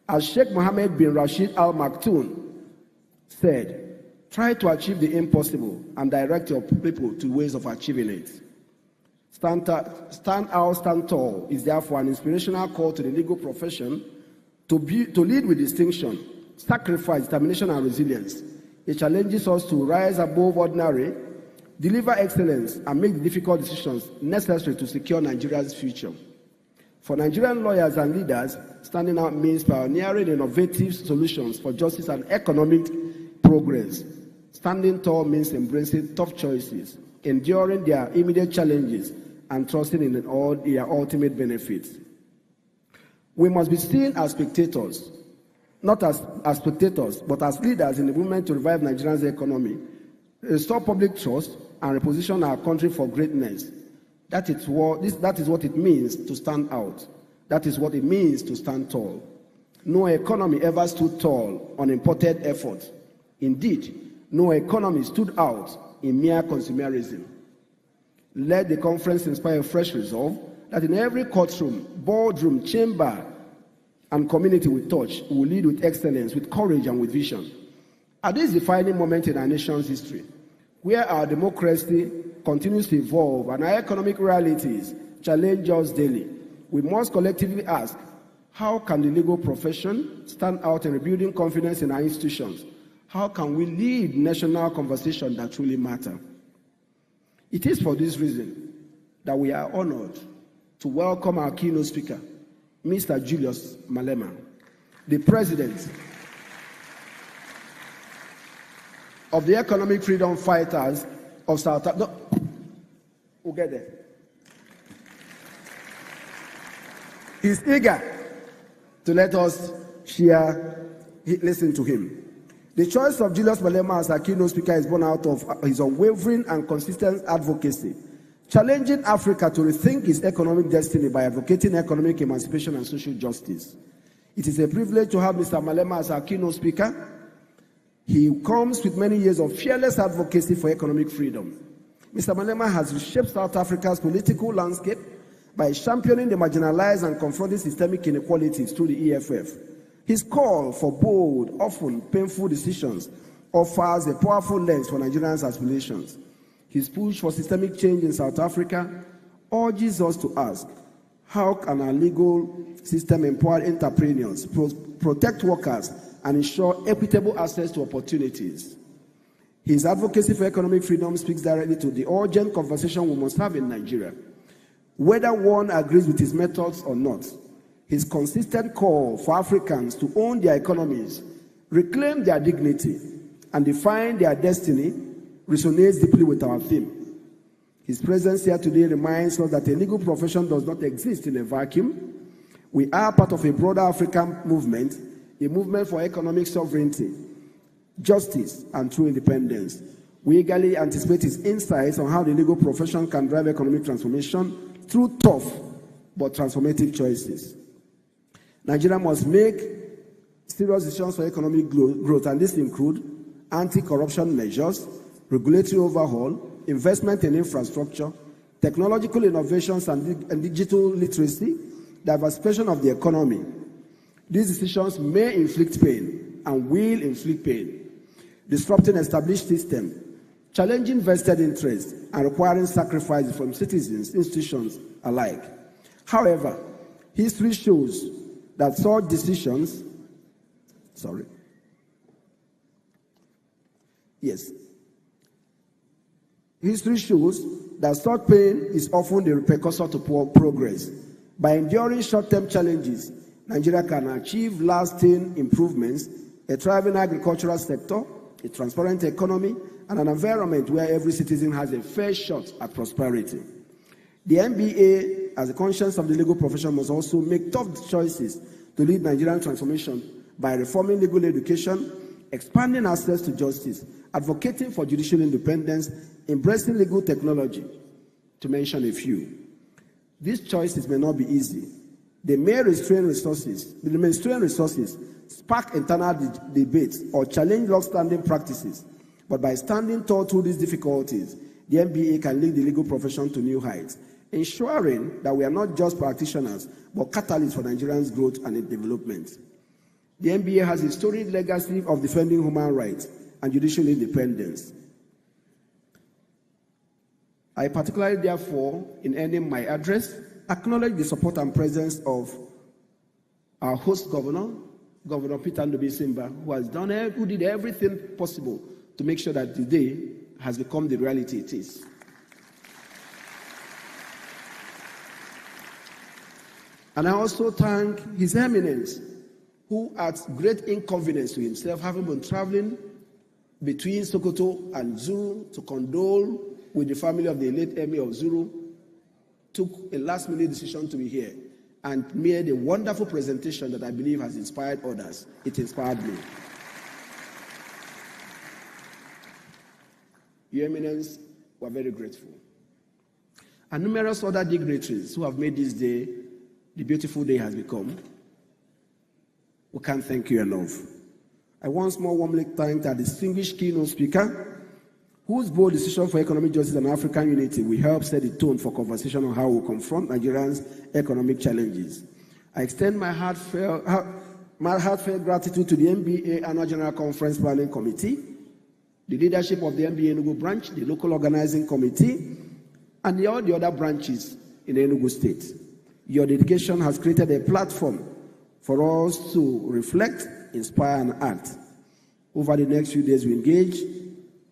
Speaker 8: As Sheikh Mohammed bin Rashid Al Maktoum said, try to achieve the impossible and direct your people to ways of achieving it. Stand out, stand tall is therefore an inspirational call to the legal profession to lead with distinction, sacrifice, determination, and resilience. It challenges us to rise above ordinary, deliver excellence, and make the difficult decisions necessary to secure Nigeria's future. For Nigerian lawyers and leaders, standing out means pioneering innovative solutions for justice and economic progress. Standing tall means embracing tough choices, enduring their immediate challenges, and trusting in all their ultimate benefits. We must be seen as spectators, not as spectators, but as leaders in the movement to revive Nigeria's economy, restore public trust, and reposition our country for greatness. That is what it means to stand out. That is what it means to stand tall. No economy ever stood tall on imported effort. Indeed, no economy stood out in mere consumerism. Let the conference inspire a fresh resolve that in every courtroom, boardroom, chamber, and community we touch, we will lead with excellence, with courage, and with vision. At this defining moment in our nation's history, where our democracy continues to evolve and our economic realities challenge us daily, we must collectively ask, how can the legal profession stand out in rebuilding confidence in our institutions? How can we lead national conversations that truly matter? It is for this reason that we are honored to welcome our keynote speaker, Mr. Julius Malema, the President of the Economic Freedom Fighters of South Africa. No, we'll get there. He's eager to let us listen to him. The choice of Julius Malema as our keynote speaker is born out of his unwavering and consistent advocacy, challenging Africa to rethink its economic destiny by advocating economic emancipation and social justice. It is a privilege to have Mr. Malema as our keynote speaker. He comes with many years of fearless advocacy for economic freedom. Mr. Malema has reshaped South Africa's political landscape by championing the marginalized and confronting systemic inequalities through the EFF. His call for bold, often painful decisions offers a powerful lens for Nigerians' aspirations. His push for systemic change in South Africa urges us to ask, how can our legal system empower entrepreneurs, protect workers, and ensure equitable access to opportunities? His advocacy for economic freedom speaks directly to the urgent conversation we must have in Nigeria. Whether one agrees with his methods or not, his consistent call for Africans to own their economies, reclaim their dignity, and define their destiny resonates deeply with our theme. His presence here today reminds us that a legal profession does not exist in a vacuum. We are part of a broader African movement, a movement for economic sovereignty, justice, and true independence. We eagerly anticipate his insights on how the legal profession can drive economic transformation through tough but transformative choices. Nigeria must make serious decisions for economic growth, and this includes anti-corruption measures, regulatory overhaul, investment in infrastructure, technological innovations and digital literacy, diversification of the economy. These decisions may inflict pain and will inflict pain, disrupting established systems, challenging vested interests, and requiring sacrifices from citizens, institutions alike. However, history shows that such decisions, history shows that such pain is often the precursor to progress. By enduring short-term challenges, Nigeria can achieve lasting improvements, a thriving agricultural sector, a transparent economy, and an environment where every citizen has a fair shot at prosperity. The NBA, as a conscience of the legal profession, must also make tough choices to lead Nigerian transformation by reforming legal education, expanding access to justice, advocating for judicial independence, embracing legal technology, to mention a few. These choices may not be easy. They may strain resources, spark internal debates, or challenge long-standing practices. But by standing tall through these difficulties, the NBA can lead the legal profession to new heights, ensuring that we are not just practitioners, but catalysts for Nigerians' growth and development. The NBA has a storied legacy of defending human rights and judicial independence. I particularly, therefore, in ending my address, acknowledge the support and presence of our host governor, Governor Peter Ndubisi, who did everything possible to make sure that today has become the reality it is. And I also thank His Eminence, who at great inconvenience to himself, having been traveling between Sokoto and Zuru to condole with the family of the late Emir of Zuru, took a last-minute decision to be here and made a wonderful presentation that I believe has inspired others. It inspired me. Your Eminence, we are very grateful. And numerous other dignitaries who have made this day the beautiful day has become. We can't thank you enough. I once more warmly thank our distinguished keynote speaker, whose bold decision for economic justice and African unity will help set the tone for conversation on how we confront Nigerians' economic challenges. I extend my heartfelt gratitude to the NBA Annual General Conference Planning Committee, the leadership of the NBA Enugu branch, the local organizing committee, and all the other branches in Enugu State. Your dedication has created a platform for us to reflect, inspire, and act. Over the next few days, we engage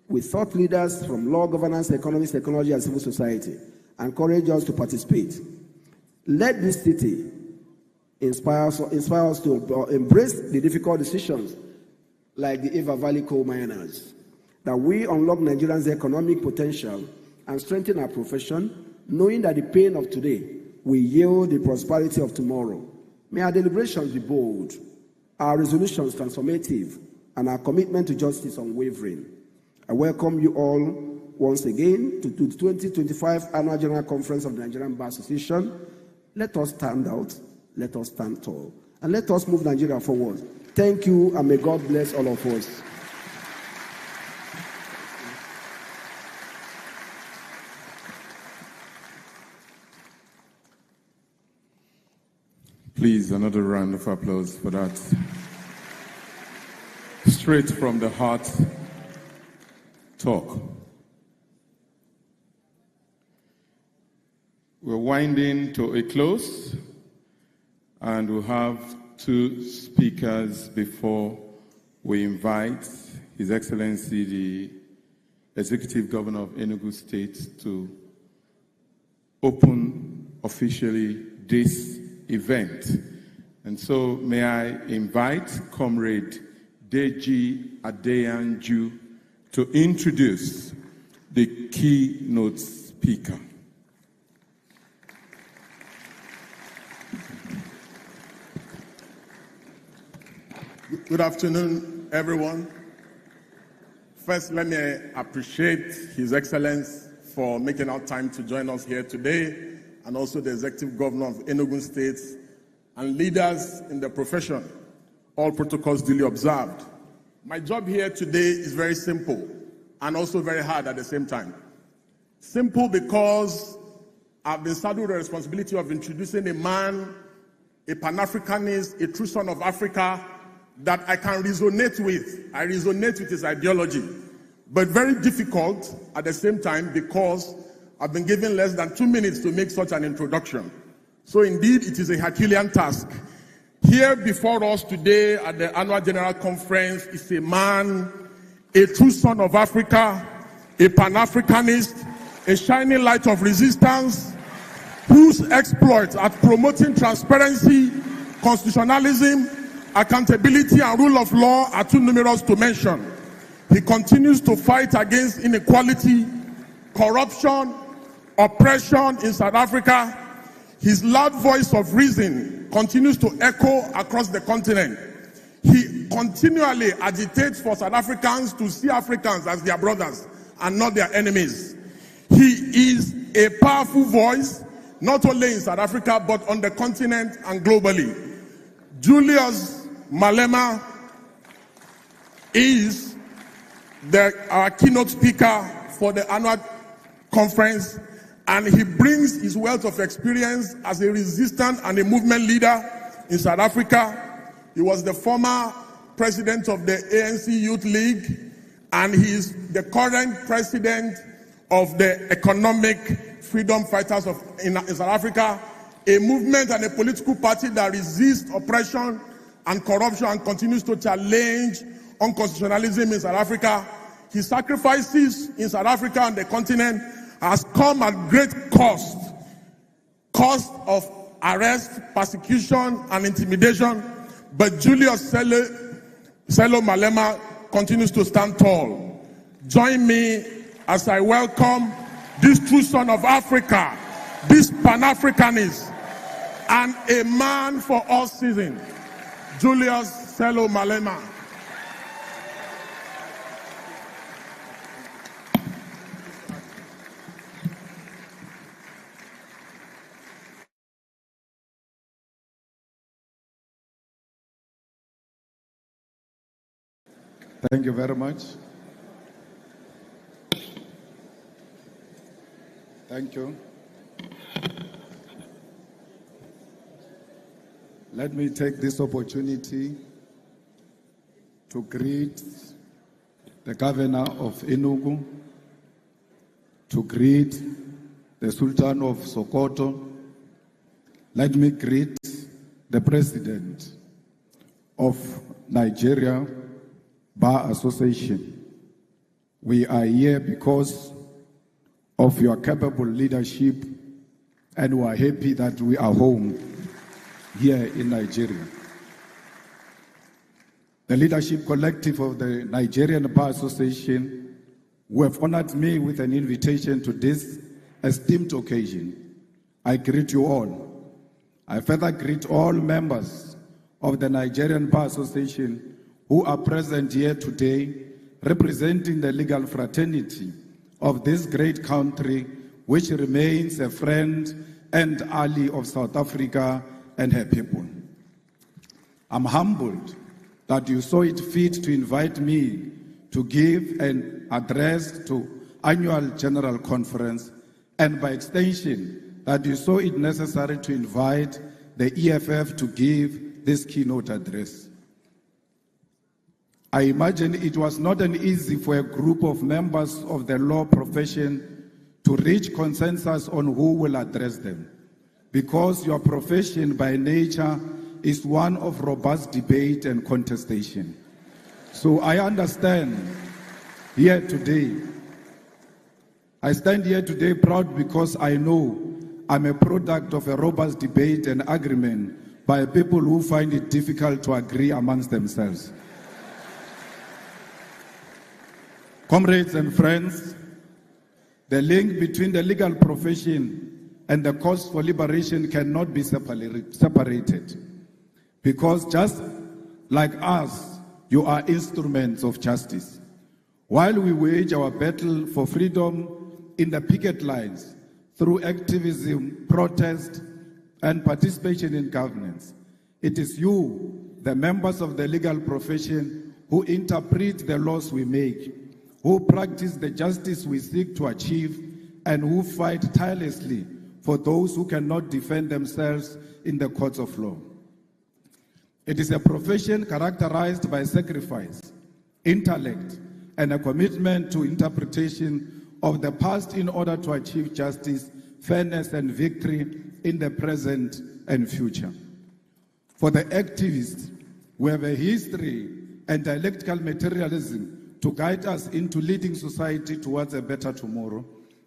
Speaker 8: with thought leaders from law, governance, economics, technology, and civil society, and encourage us to participate. Let this city inspire us to embrace the difficult decisions like the Eva Valley coal miners, that we unlock Nigerians' economic potential and strengthen our profession, knowing that the pain of today will yield the prosperity of tomorrow. May our deliberations be bold, our resolutions transformative, and our commitment to justice unwavering. I welcome you all once again to the 2025 Annual General Conference of the Nigerian Bar Association. Let us stand out, let us stand tall, and let us move Nigeria forward. Thank you, and may God bless all of us.
Speaker 1: Please, another round of applause for that. Straight from the heart talk. We're winding to a close, and we'll have two speakers before we invite His Excellency, the Executive Governor of Enugu State, to open officially this event. And so may I invite Comrade Deji Adeyanju to introduce the keynote speaker.
Speaker 9: Good afternoon, everyone. First, let me appreciate His Excellence for making our time to join us here today, and also the Executive Governor of Enugu State and leaders in the profession, all protocols duly observed. My job here today is very simple and also very hard at the same time. Simple because I've been saddled with the responsibility of introducing a man, a Pan-Africanist, a true son of Africa that I can resonate with. I resonate with his ideology, but very difficult at the same time because I've been given less than 2 minutes to make such an introduction. So indeed, it is a Herculean task. Here before us today at the annual General Conference is a man, a true son of Africa, a Pan-Africanist, a shining light of resistance, whose exploits at promoting transparency, constitutionalism, accountability, and rule of law are too numerous to mention. He continues to fight against inequality, corruption, oppression in South Africa. His loud voice of reason continues to echo across the continent. He continually agitates for South Africans to see Africans as their brothers and not their enemies. He is a powerful voice, not only in South Africa, but on the continent and globally. Julius Malema is our keynote speaker for the annual conference, and he brings his wealth of experience as a resistance and a movement leader in South Africa. He was the former president of the ANC Youth League, and he is the current president of the Economic Freedom Fighters in South Africa, a movement and a political party that resists oppression and corruption and continues to challenge unconstitutionalism in South Africa. His sacrifices in South Africa and the continent has come at great cost of arrest, persecution, and intimidation. But Julius Malema continues to stand tall. Join me as I welcome this true son of Africa, this Pan-Africanist, and a man for all seasons, Julius Malema.
Speaker 10: Thank you very much. Thank you. Let me take this opportunity to greet the governor of Enugu, to greet the Sultan of Sokoto. Let me greet the president of Nigeria Bar Association. We are here because of your capable leadership, and we are happy that we are home here in Nigeria. The leadership collective of the Nigerian Bar Association, who have honored me with an invitation to this esteemed occasion, I greet you all. I further greet all members of the Nigerian Bar Association who are present here today, representing the legal fraternity of this great country, which remains a friend and ally of South Africa and her people. I'm humbled that you saw it fit to invite me to give an address to annual general conference, and by extension, that you saw it necessary to invite the EFF to give this keynote address. I imagine it was not an easy for a group of members of the law profession to reach consensus on who will address them, because your profession by nature is one of robust debate and contestation. So I understand here today. I stand here today proud because I know I'm a product of a robust debate and agreement by people who find it difficult to agree amongst themselves. Comrades and friends, the link between the legal profession and the cause for liberation cannot be separated. Because just like us, you are instruments of justice. While we wage our battle for freedom in the picket lines, through activism, protest, and participation in governance, it is you, the members of the legal profession, who interpret the laws we make, who practice the justice we seek to achieve, and who fight tirelessly for those who cannot defend themselves in the courts of law. It is a profession characterized by sacrifice, intellect, and a commitment to interpretation of the past in order to achieve justice, fairness, and victory in the present and future. For the activists, we have a history and dialectical materialism to guide us into leading society towards a better tomorrow.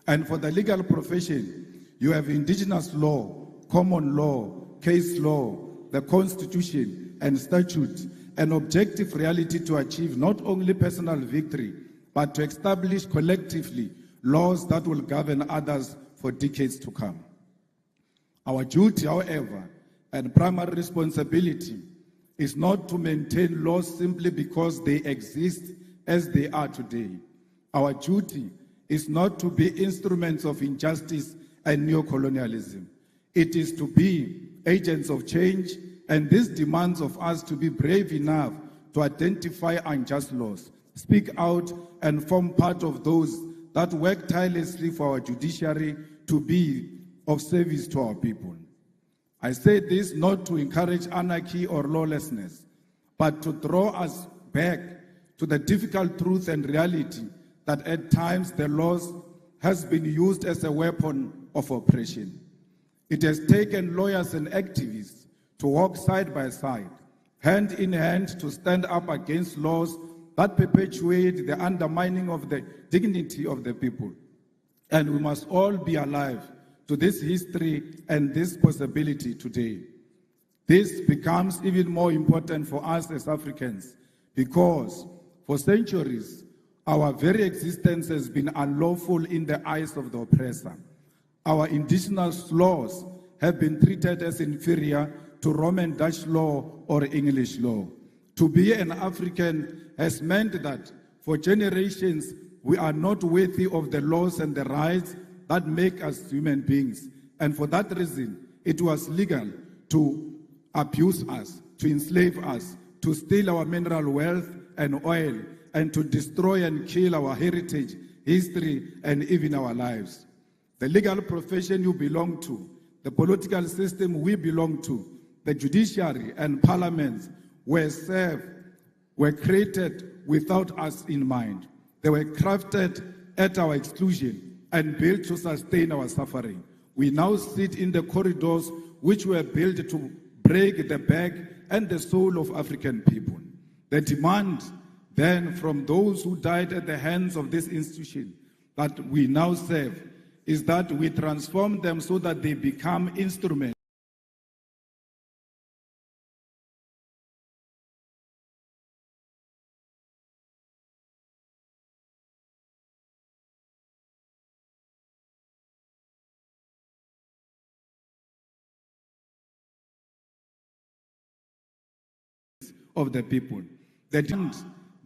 Speaker 10: And for the legal profession, you have indigenous law, common law, case law, the Constitution and statutes, an objective reality to achieve not only personal victory, but to establish collectively laws that will govern others for decades to come. Our duty, however, and primary responsibility is not to maintain laws simply because they exist as they are today. Our duty is not to be instruments of injustice and neocolonialism. It is to be agents of change, and this demands of us to be brave enough to identify unjust laws, speak out, and form part of those that work tirelessly for our judiciary to be of service to our people. I say this not to encourage anarchy or lawlessness, but to draw us back to the difficult truth and reality that at times the laws has been used as a weapon of oppression. It has taken lawyers and activists to walk side by side, hand in hand, to stand up against laws that perpetuate the undermining of the dignity of the people. And we must all be alive to this history and this possibility today. This becomes even more important for us as Africans because for centuries, our very existence has been unlawful in the eyes of the oppressor. Our indigenous laws have been treated as inferior to Roman Dutch law or English law. To be an African has meant that for generations we are not worthy of the laws and the rights that make us human beings. And for that reason, it was legal to abuse us, to enslave us, to steal our mineral wealth and oil, and to destroy and kill our heritage, history, and even our lives. The legal profession you belong to, the political system we belong to, the judiciary and parliaments were created without us in mind. They were crafted at our exclusion and built to sustain our suffering. We now sit in the corridors which were built to break the back and the soul of African people. The demand then from those who died at the hands of this institution that we now serve is that we transform them so that they become instruments of the people. The demand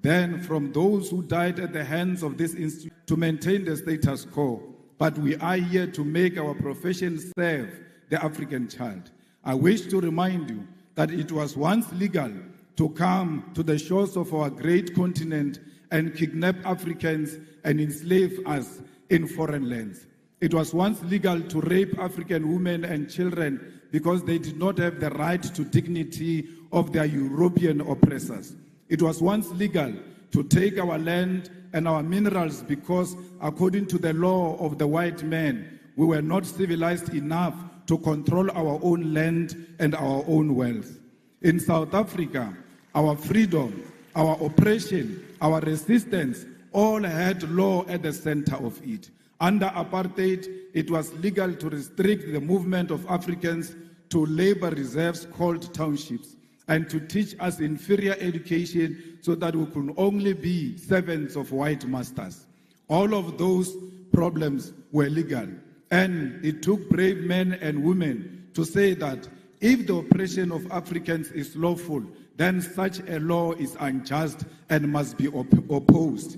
Speaker 10: then from those who died at the hands of this institution to maintain the status quo, but we are here to make our profession serve the African child. I wish to remind you that it was once legal to come to the shores of our great continent and kidnap Africans and enslave us in foreign lands. It was once legal to rape African women and children because they did not have the right to dignity of their European oppressors. It was once legal to take our land and our minerals because, according to the law of the white man, we were not civilized enough to control our own land and our own wealth. In South Africa, our freedom, our oppression, our resistance all had law at the center of it. Under apartheid, it was legal to restrict the movement of Africans to labor reserves called townships and to teach us inferior education so that we could only be servants of white masters. All of those problems were legal, and it took brave men and women to say that if the oppression of Africans is lawful, then such a law is unjust and must be opposed.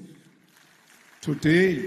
Speaker 10: Today,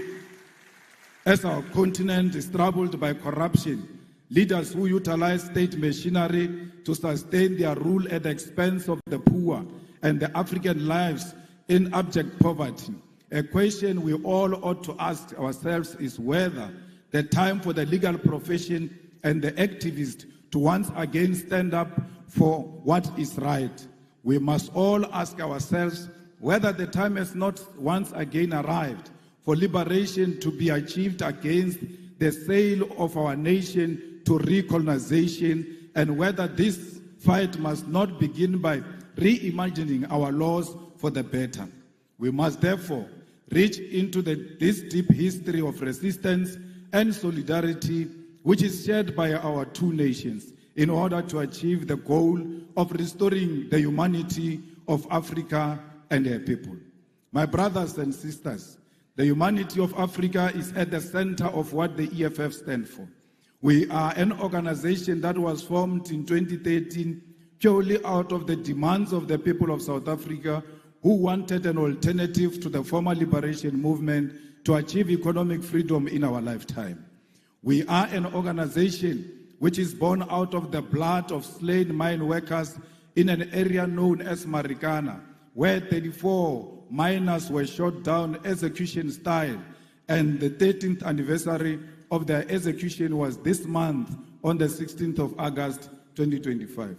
Speaker 10: as our continent is troubled by corruption, leaders who utilize state machinery to sustain their rule at the expense of the poor and the African lives in abject poverty, a question we all ought to ask ourselves is whether the time for the legal profession and the activists to once again stand up for what is right. We must all ask ourselves whether the time has not once again arrived for liberation to be achieved against the sale of our nation to recolonization, and whether this fight must not begin by reimagining our laws for the better. We must therefore reach into this deep history of resistance and solidarity which is shared by our two nations in order to achieve the goal of restoring the humanity of Africa and her people. My brothers and sisters, the humanity of Africa is at the center of what the EFF stands for. We are an organization that was formed in 2013 purely out of the demands of the people of South Africa who wanted an alternative to the former liberation movement to achieve economic freedom in our lifetime. We are an organization which is born out of the blood of slain mine workers in an area known as Marikana, where 34 miners were shot down execution style, and the 13th anniversary of their execution was this month on the 16th of August 2025.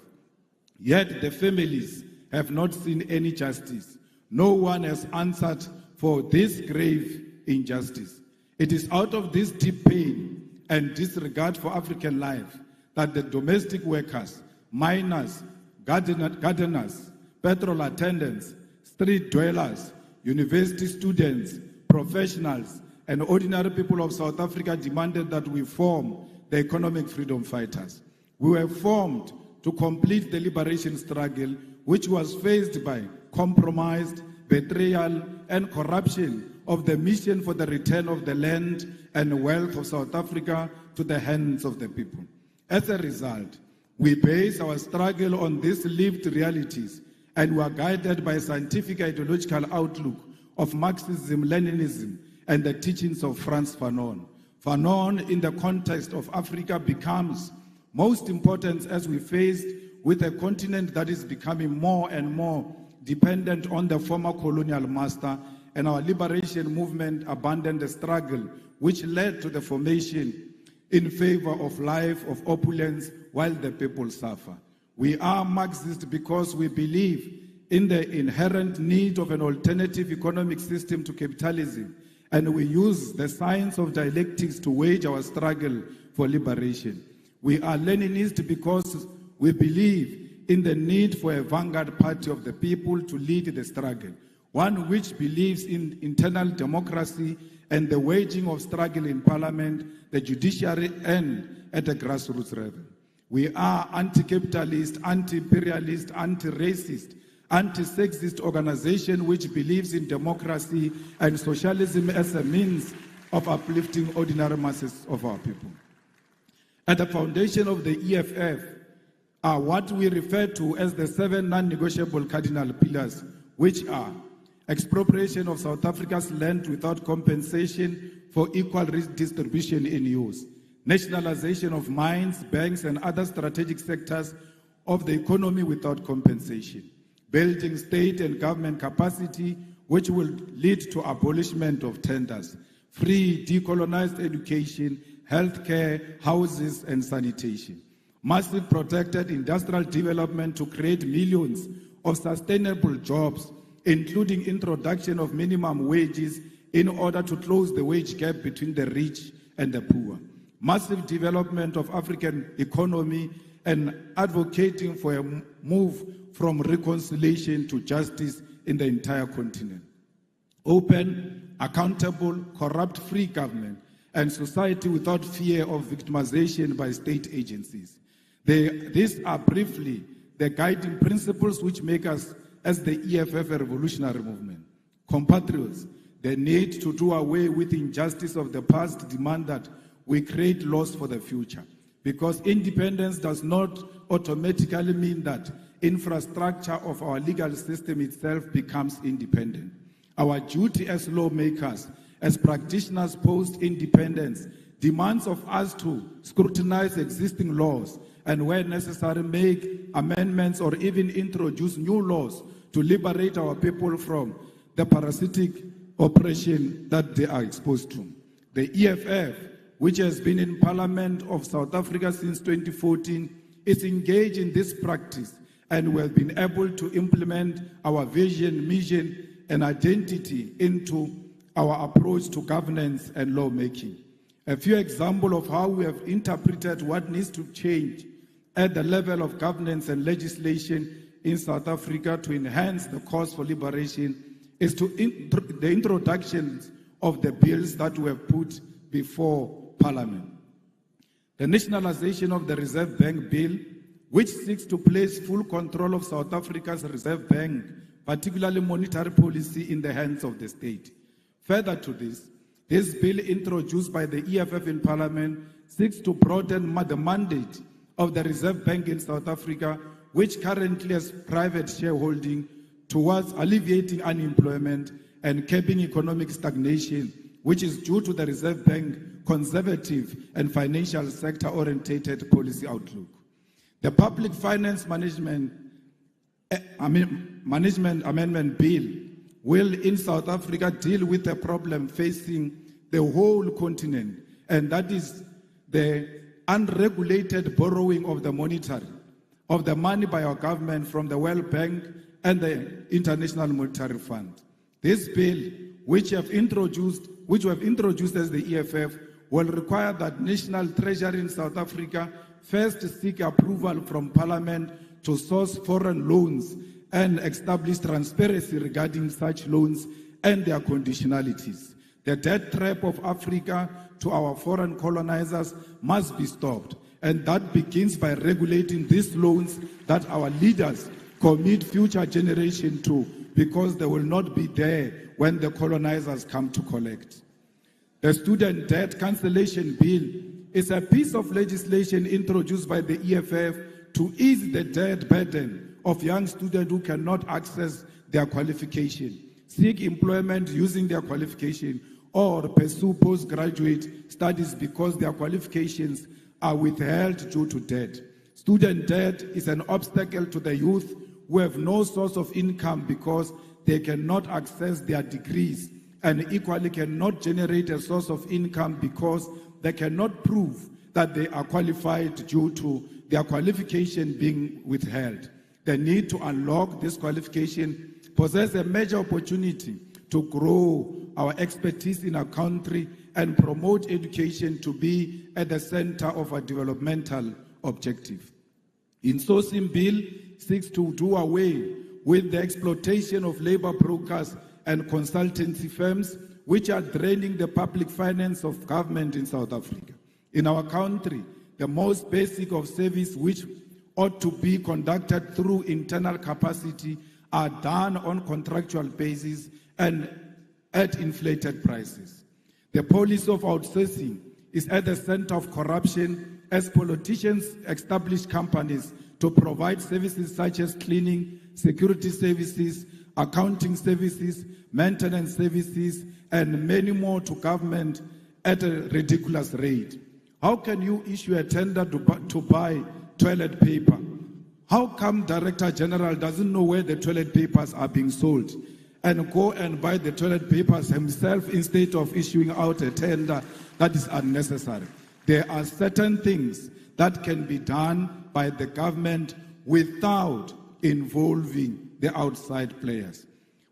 Speaker 10: Yet the families have not seen any justice. No one has answered for this grave injustice. It is out of this deep pain and disregard for African life that the domestic workers, miners, gardeners, petrol attendants, street dwellers, university students, professionals, and ordinary people of South Africa demanded that we form the economic freedom fighters. We were formed to complete the liberation struggle, which was faced by compromise, betrayal, and corruption of the mission for the return of the land and wealth of South Africa to the hands of the people. As a result, we base our struggle on these lived realities, and we are guided by a scientific ideological outlook of Marxism, Leninism, and the teachings of Frantz Fanon. Fanon, in the context of Africa, becomes most important as we face with a continent that is becoming more and more dependent on the former colonial master, and our liberation movement abandoned the struggle which led to the formation in favor of life of opulence while the people suffer. We are Marxist because we believe in the inherent need of an alternative economic system to capitalism, and we use the science of dialectics to wage our struggle for liberation. We are Leninist because we believe in the need for a vanguard party of the people to lead the struggle, one which believes in internal democracy and the waging of struggle in parliament, the judiciary, and at the grassroots level. We are anti-capitalist, anti-imperialist, anti-racist, anti-sexist organization which believes in democracy and socialism as a means of uplifting ordinary masses of our people. At the foundation of the EFF are what we refer to as the 7 non-negotiable cardinal pillars, which are expropriation of South Africa's land without compensation for equal redistribution in use, nationalization of mines, banks, and other strategic sectors of the economy without compensation, building state and government capacity, which will lead to abolishment of tenders, free, decolonized education, healthcare, houses, and sanitation. Massive protected industrial development to create millions of sustainable jobs, including introduction of minimum wages in order to close the wage gap between the rich and the poor. Massive development of African economy and advocating for a move from reconciliation to justice in the entire continent. Open, accountable, corrupt-free government and society without fear of victimization by state agencies. These are briefly the guiding principles which make us, as the EFF, a revolutionary movement. Compatriots, the need to do away with injustice of the past demand that we create laws for the future, because independence does not automatically mean that infrastructure of our legal system itself becomes independent. Our duty as lawmakers, as practitioners post-independence, demands of us to scrutinize existing laws and where necessary make amendments or even introduce new laws to liberate our people from the parasitic oppression that they are exposed to. The EFF, which has been in Parliament of South Africa since 2014, is engaged in this practice, and we have been able to implement our vision, mission, and identity into our approach to governance and lawmaking. A few examples of how we have interpreted what needs to change at the level of governance and legislation in South Africa to enhance the cause for liberation is the introduction of the bills that we have put before Parliament. The nationalization of the Reserve Bank Bill, which seeks to place full control of South Africa's Reserve Bank, particularly monetary policy, in the hands of the state. Further to this bill introduced by the EFF in Parliament seeks to broaden the mandate of the Reserve Bank in South Africa, which currently has private shareholding, towards alleviating unemployment and curbing economic stagnation, which is due to the Reserve Bank conservative and financial sector-orientated policy outlook. The Public Finance Management Amendment Bill will in South Africa deal with a problem facing the whole continent, and that is the unregulated borrowing of the money by our government from the World Bank and the International Monetary Fund. This bill, which we have introduced as the EFF, will require that National Treasury in South Africa first seek approval from Parliament to source foreign loans and establish transparency regarding such loans and their conditionalities. The debt trap of Africa to our foreign colonizers must be stopped, and that begins by regulating these loans that our leaders commit future generations to, because they will not be there when the colonizers come to collect. The Student Debt Cancellation Bill is a piece of legislation introduced by the EFF to ease the debt burden of young students who cannot access their qualification, seek employment using their qualification, or pursue postgraduate studies because their qualifications are withheld due to debt. Student debt is an obstacle to the youth who have no source of income because they cannot access their degrees, and equally cannot generate a source of income because they cannot prove that they are qualified due to their qualification being withheld. The need to unlock this qualification possesses a major opportunity to grow our expertise in our country and promote education to be at the center of our developmental objective. Insourcing Bill seeks to do away with the exploitation of labor brokers and consultancy firms which are draining the public finance of government in South Africa. In our country, the most basic of service which ought to be conducted through internal capacity are done on contractual basis and at inflated prices. The policy of outsourcing is at the center of corruption as politicians establish companies to provide services such as cleaning, security services, accounting services, maintenance services, and many more to government at a ridiculous rate. How can you issue a tender to buy toilet paper? How come Director General doesn't know where the toilet papers are being sold? and go and buy the toilet papers himself instead of issuing out a tender that is unnecessary. There are certain things that can be done by the government without involving the outside players.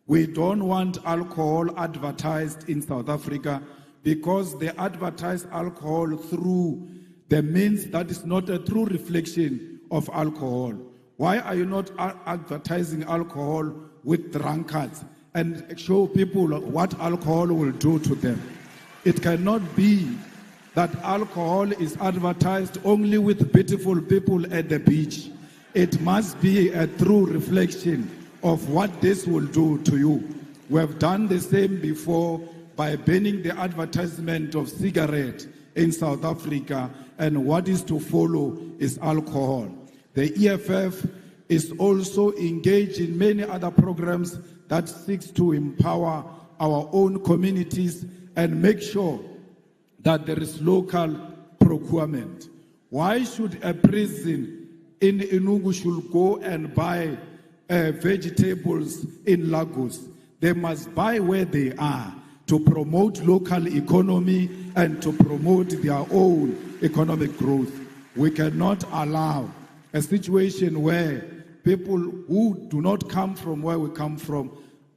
Speaker 10: We don't want alcohol advertised in South Africa because they advertise alcohol through the means that is not a true reflection of alcohol. Why are you not advertising alcohol with drunkards and show people what alcohol will do to them? It cannot be that alcohol is advertised only with beautiful people at the beach. It must be a true reflection of what this will do to you. We have done the same before by banning the advertisement of cigarette in South Africa, and what is to follow is alcohol. The EFF is also engaged in many other programs that seeks to empower our own communities and make sure that there is local procurement. Why should a prison in Enugu should go and buy vegetables in Lagos? They must buy where they are to promote local economy and to promote their own economic growth. We cannot allow a situation where people who do not come from where we come from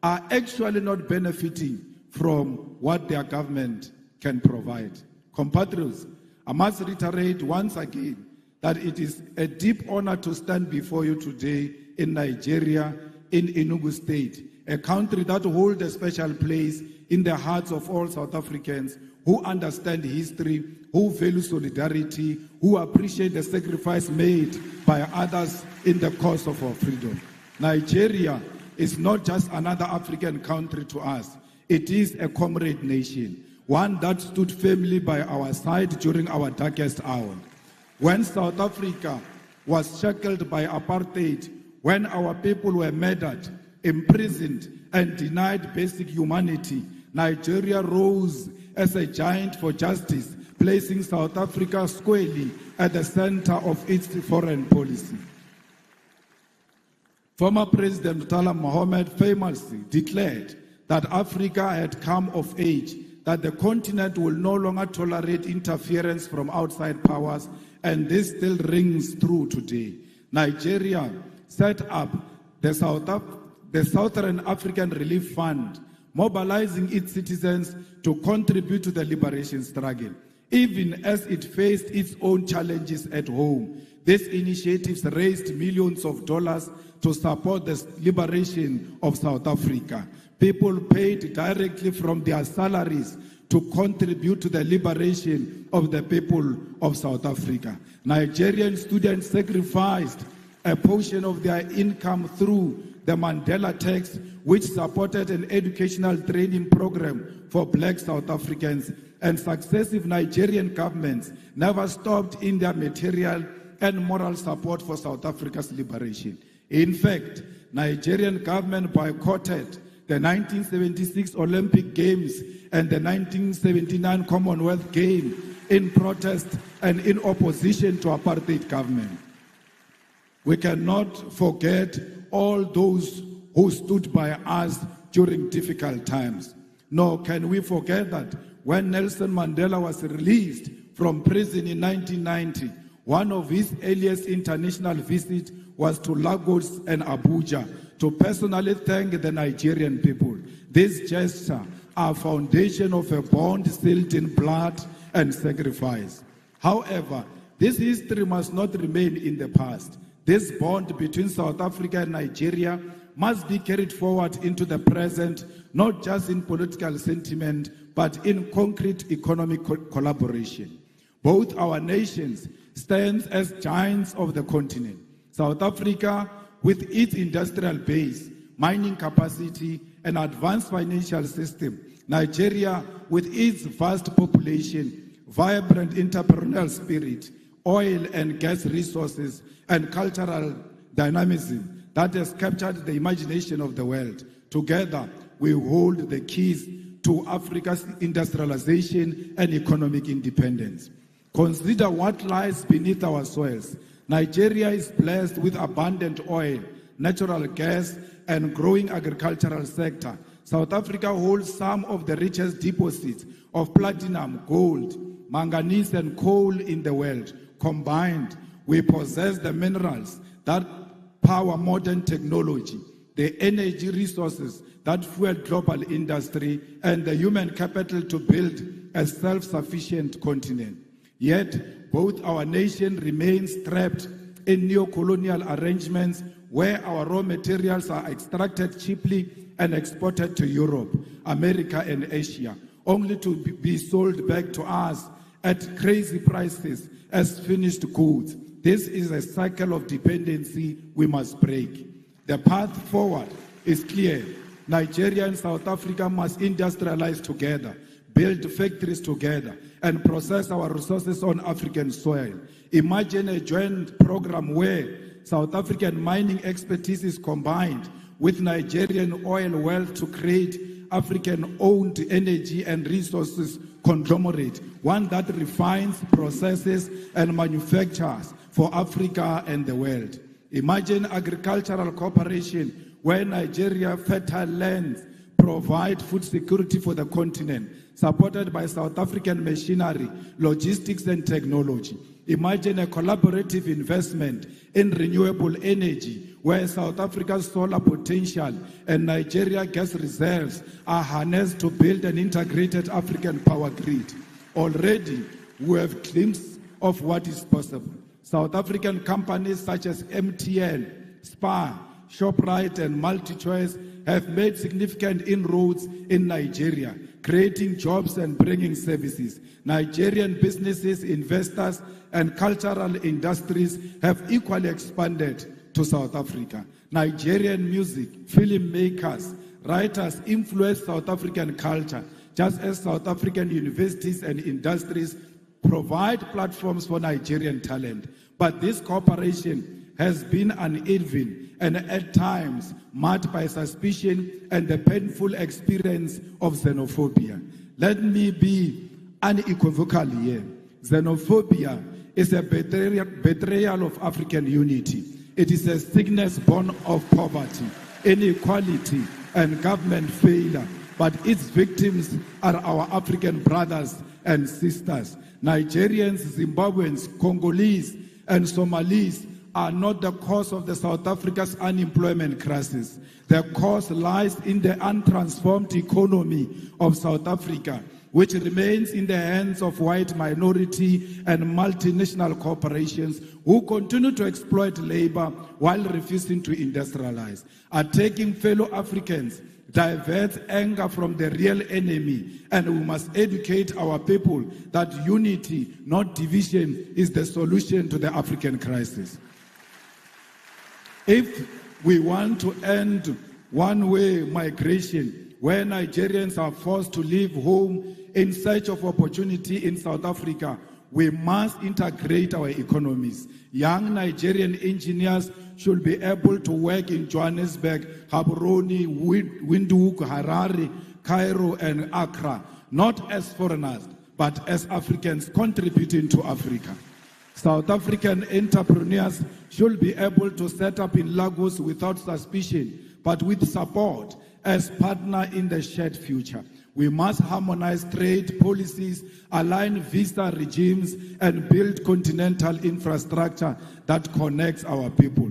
Speaker 10: are actually not benefiting from what their government can provide. Compatriots, I must reiterate once again that it is a deep honor to stand before you today in Nigeria, in Enugu State, a country that holds a special place in the hearts of all South Africans who understand history, who value solidarity, who appreciate the sacrifice made by others in the cause of our freedom. Nigeria is not just another African country to us. It is a comrade nation, one that stood firmly by our side during our darkest hour. When South Africa was shackled by apartheid, when our people were murdered, imprisoned, and denied basic humanity, Nigeria rose as a giant for justice, placing South Africa squarely at the center of its foreign policy. Former President Murtala Mohammed famously declared that Africa had come of age, that the continent will no longer tolerate interference from outside powers, and this still rings true today. Nigeria set up the Southern African Relief Fund, mobilizing its citizens to contribute to the liberation struggle. Even as it faced its own challenges at home, these initiatives raised millions of dollars to support the liberation of South Africa. People paid directly from their salaries to contribute to the liberation of the people of South Africa. Nigerian students sacrificed a portion of their income through the Mandela Tax, which supported an educational training program for black South Africans, and successive Nigerian governments never stopped in their material and moral support for South Africa's liberation. In fact, Nigerian government boycotted the 1976 Olympic Games and the 1979 Commonwealth Games in protest and in opposition to apartheid government. We cannot forget all those who stood by us during difficult times. Nor can we forget that when Nelson Mandela was released from prison in 1990, one of his earliest international visits was to Lagos and Abuja to personally thank the Nigerian people. This gesture, a foundation of a bond sealed in blood and sacrifice. However, this history must not remain in the past. This bond between South Africa and Nigeria must be carried forward into the present, not just in political sentiment, but in concrete economic collaboration. Both our nations stand as giants of the continent. South Africa, with its industrial base, mining capacity, and advanced financial system. Nigeria, with its vast population, vibrant entrepreneurial spirit, oil and gas resources, and cultural dynamism that has captured the imagination of the world. Together, we hold the keys to Africa's industrialization and economic independence. Consider what lies beneath our soils. Nigeria is blessed with abundant oil, natural gas, and growing agricultural sector. South Africa holds some of the richest deposits of platinum, gold, manganese, and coal in the world. Combined, we possess the minerals that power modern technology, the energy resources that fuel global industry, and the human capital to build a self-sufficient continent. Yet, both our nation remains trapped in neo-colonial arrangements where our raw materials are extracted cheaply and exported to Europe, America, and Asia, only to be sold back to us at crazy prices as finished goods. This is a cycle of dependency we must break. The path forward is clear. Nigeria and South Africa must industrialize together, build factories together, and process our resources on African soil. Imagine a joint program where South African mining expertise is combined with Nigerian oil wealth to create African-owned energy and resources conglomerate, one that refines, processes, and manufactures for Africa and the world. Imagine agricultural cooperation where Nigeria fertile lands provide food security for the continent, supported by South African machinery, logistics, and technology. Imagine a collaborative investment in renewable energy, where South Africa's solar potential and Nigeria gas reserves are harnessed to build an integrated African power grid. Already, we have glimpses of what is possible. South African companies such as MTN, SPAR, ShopRite, and MultiChoice have made significant inroads in Nigeria, creating jobs and bringing services. Nigerian businesses, investors, and cultural industries have equally expanded to South Africa. Nigerian music, filmmakers, writers influence South African culture, just as South African universities and industries provide platforms for Nigerian talent. But this cooperation has been uneven and at times marked by suspicion and the painful experience of xenophobia. Let me be unequivocal here. Xenophobia is a betrayal of African unity. It is a sickness born of poverty, inequality, and government failure. But its victims are our African brothers and sisters. Nigerians, Zimbabweans, Congolese, and Somalis are not the cause of the South Africa's unemployment crisis. The cause lies in the untransformed economy of South Africa, which remains in the hands of white minority and multinational corporations who continue to exploit labor while refusing to industrialize. Attacking fellow Africans diverts anger from the real enemy, and we must educate our people that unity, not division, is the solution to the African crisis. If we want to end one-way migration, where Nigerians are forced to leave home in search of opportunity in South Africa, we must integrate our economies. Young Nigerian engineers should be able to work in Johannesburg, Gaborone, Windhoek, Harare, Cairo, and Accra, not as foreigners, but as Africans contributing to Africa. South African entrepreneurs should be able to set up in Lagos without suspicion, but with support as partner in the shared future. We must harmonize trade policies, align visa regimes, and build continental infrastructure that connects our people.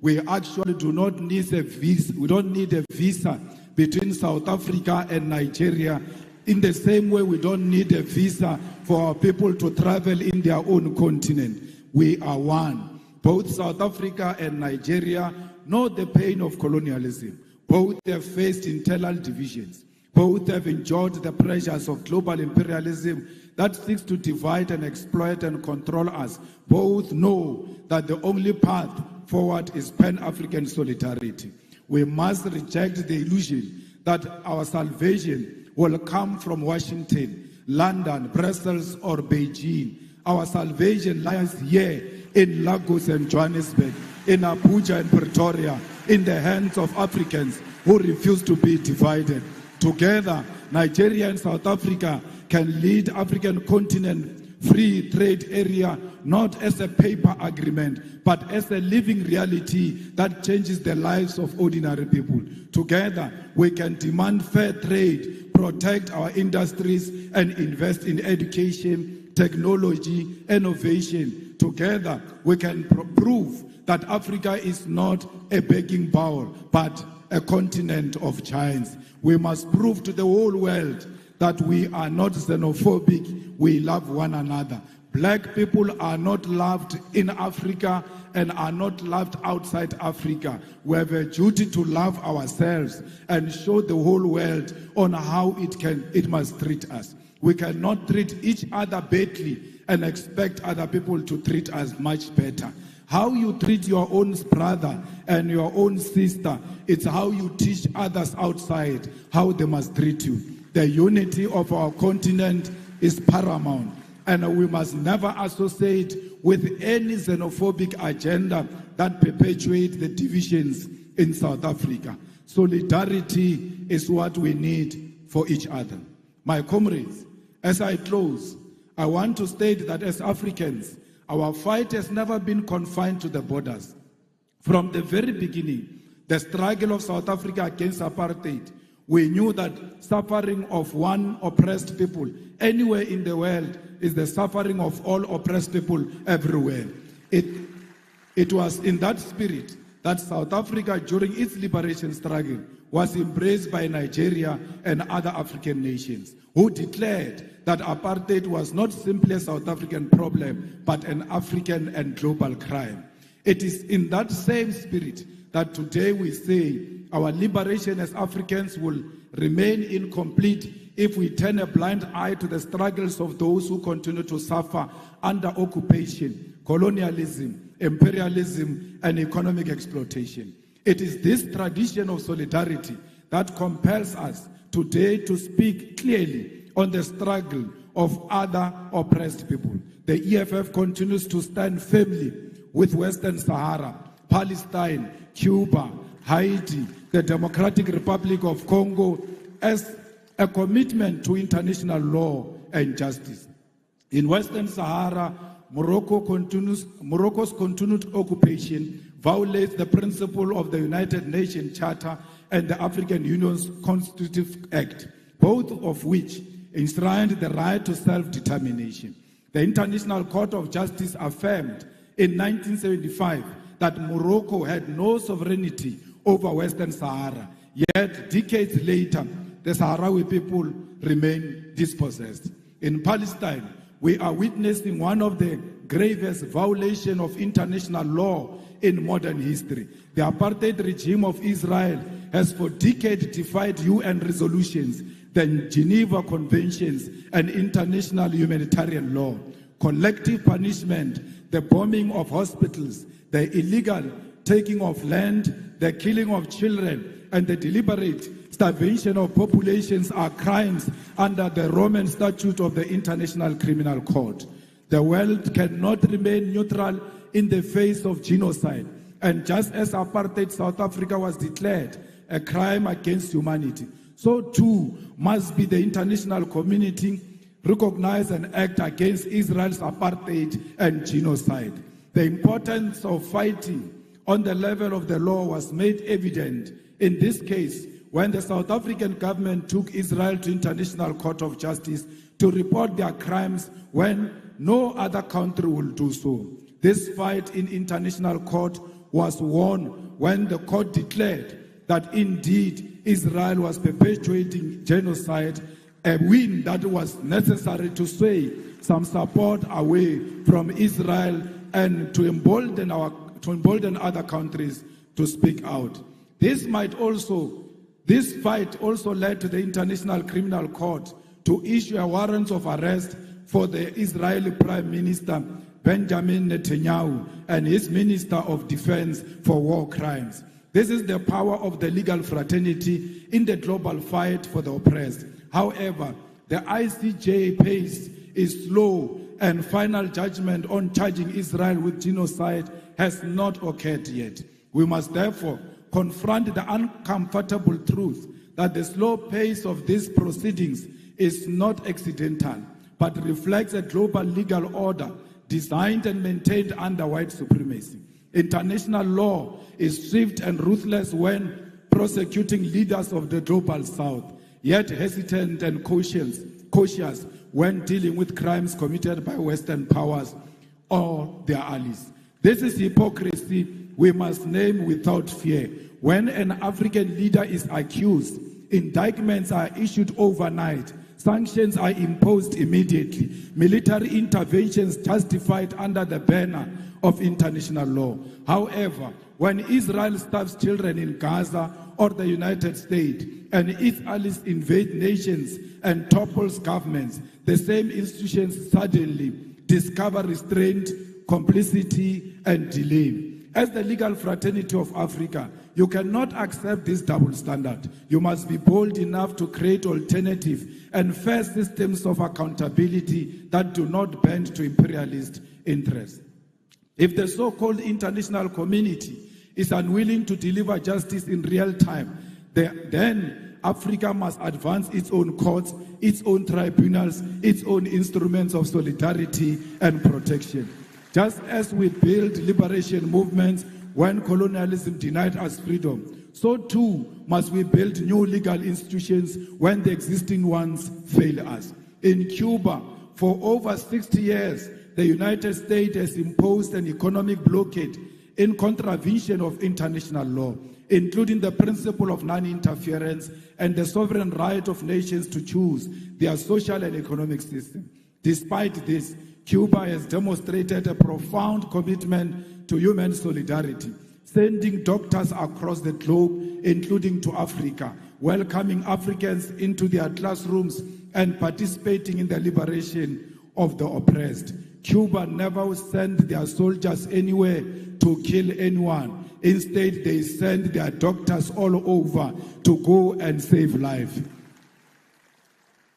Speaker 10: We actually do not need a visa. We don't need a visa between South Africa and Nigeria. In the same way, we don't need a visa for our people to travel in their own continent. We are one. Both South Africa and Nigeria know the pain of colonialism. Both have faced internal divisions. Both have endured the pressures of global imperialism that seeks to divide and exploit and control us. Both know that the only path forward is Pan-African solidarity. We must reject the illusion that our salvation will come from Washington, London, Brussels, or Beijing. Our salvation lies here in Lagos and Johannesburg, in Abuja and Pretoria, in the hands of Africans who refuse to be divided. Together, Nigeria and South Africa can lead African continent free trade area, not as a paper agreement, but as a living reality that changes the lives of ordinary people. Together, we can demand fair trade, protect our industries, and invest in education, technology, innovation. Together, we can prove that Africa is not a begging bowl, but a continent of giants. We must prove to the whole world that we are not xenophobic, we love one another. Black people are not loved in Africa and are not loved outside Africa. We have a duty to love ourselves and show the whole world on how it must treat us. We cannot treat each other badly and expect other people to treat us much better. How you treat your own brother and your own sister, it's how you teach others outside how they must treat you. The unity of our continent is paramount, and we must never associate with any xenophobic agenda that perpetuates the divisions in South Africa. Solidarity is what we need for each other. My comrades, as I close, I want to state that as Africans, our fight has never been confined to the borders. From the very beginning, the struggle of South Africa against apartheid, we knew that suffering of one oppressed people anywhere in the world is the suffering of all oppressed people everywhere. It was in that spirit that South Africa, during its liberation struggle, was embraced by Nigeria and other African nations, who declared that apartheid was not simply a South African problem, but an African and global crime. It is in that same spirit that today we say our liberation as Africans will remain incomplete if we turn a blind eye to the struggles of those who continue to suffer under occupation, colonialism, imperialism, and economic exploitation. It is this tradition of solidarity that compels us today to speak clearly on the struggle of other oppressed people. The EFF continues to stand firmly with Western Sahara, Palestine, Cuba, Haiti, the Democratic Republic of Congo as a commitment to international law and justice. In Western Sahara, Morocco's continued occupation violates the principle of the United Nations Charter and the African Union's Constitutive Act, both of which enshrined the right to self-determination. The International Court of Justice affirmed in 1975 that Morocco had no sovereignty over Western Sahara. Yet, decades later, the Sahrawi people remain dispossessed. In Palestine, we are witnessing one of the gravest violations of international law in modern history. The apartheid regime of Israel has for decades defied UN resolutions, the Geneva Conventions, and international humanitarian law. Collective punishment, the bombing of hospitals, the illegal taking of land, the killing of children, and the deliberate starvation of populations are crimes under the Roman Statute of the International Criminal Court. The world cannot remain neutral in the face of genocide. And just as apartheid South Africa was declared a crime against humanity, so too must be the international community recognize and act against Israel's apartheid and genocide. The importance of fighting on the level of the law was made evident in this case when the South African government took Israel to International Court of Justice to report their crimes when no other country will do so. This fight in international court was won when the court declared that indeed Israel was perpetuating genocide, a win that was necessary to sway some support away from Israel and to embolden other countries to speak out. This fight also led to the International Criminal Court to issue a warrant of arrest for the Israeli Prime Minister Benjamin Netanyahu and his Minister of Defense for war crimes. This is the power of the legal fraternity in the global fight for the oppressed. However, the ICJ pace is slow and final judgment on charging Israel with genocide has not occurred yet. We must therefore confront the uncomfortable truth that the slow pace of these proceedings is not accidental, but reflects a global legal order designed and maintained under white supremacy. International law is swift and ruthless when prosecuting leaders of the global south, yet hesitant and cautious when dealing with crimes committed by Western powers or their allies. This is hypocrisy we must name without fear. When an African leader is accused, indictments are issued overnight, sanctions are imposed immediately, military interventions justified under the banner of international law. However, when Israel starves children in Gaza or the United States and its allies invade nations and topples governments, the same institutions suddenly discover restraint, complicity, and delay. As the legal fraternity of Africa, you cannot accept this double standard. You must be bold enough to create alternative and fair systems of accountability that do not bend to imperialist interests. If the so-called international community is unwilling to deliver justice in real time, then Africa must advance its own courts, its own tribunals, its own instruments of solidarity and protection. Just as we build liberation movements when colonialism denied us freedom, so too must we build new legal institutions when the existing ones fail us. In Cuba, for over 60 years, the United States has imposed an economic blockade in contravention of international law, including the principle of non-interference and the sovereign right of nations to choose their social and economic system. Despite this, Cuba has demonstrated a profound commitment to human solidarity, sending doctors across the globe, including to Africa, welcoming Africans into their classrooms and participating in the liberation of the oppressed. Cuba never sent their soldiers anywhere to kill anyone. Instead, they send their doctors all over to go and save life.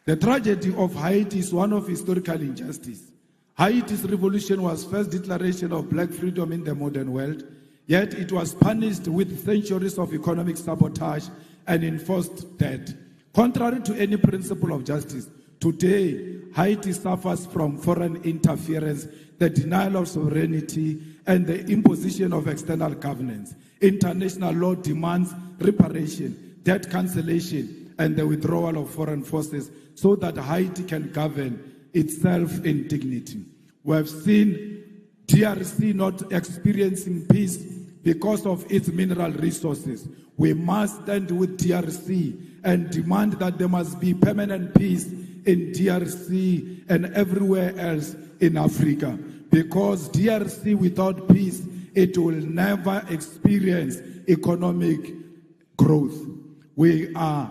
Speaker 10: The tragedy of Haiti is one of historical injustice. Haiti's revolution was first declaration of black freedom in the modern world, yet it was punished with centuries of economic sabotage and enforced debt. Contrary to any principle of justice, today Haiti suffers from foreign interference, the denial of sovereignty, and the imposition of external governance. International law demands reparation, debt cancellation, and the withdrawal of foreign forces so that Haiti can govern itself in dignity. We have seen DRC not experiencing peace because of its mineral resources. We must stand with DRC and demand that there must be permanent peace in DRC and everywhere else in Africa. Because DRC without peace, it will never experience economic growth. We are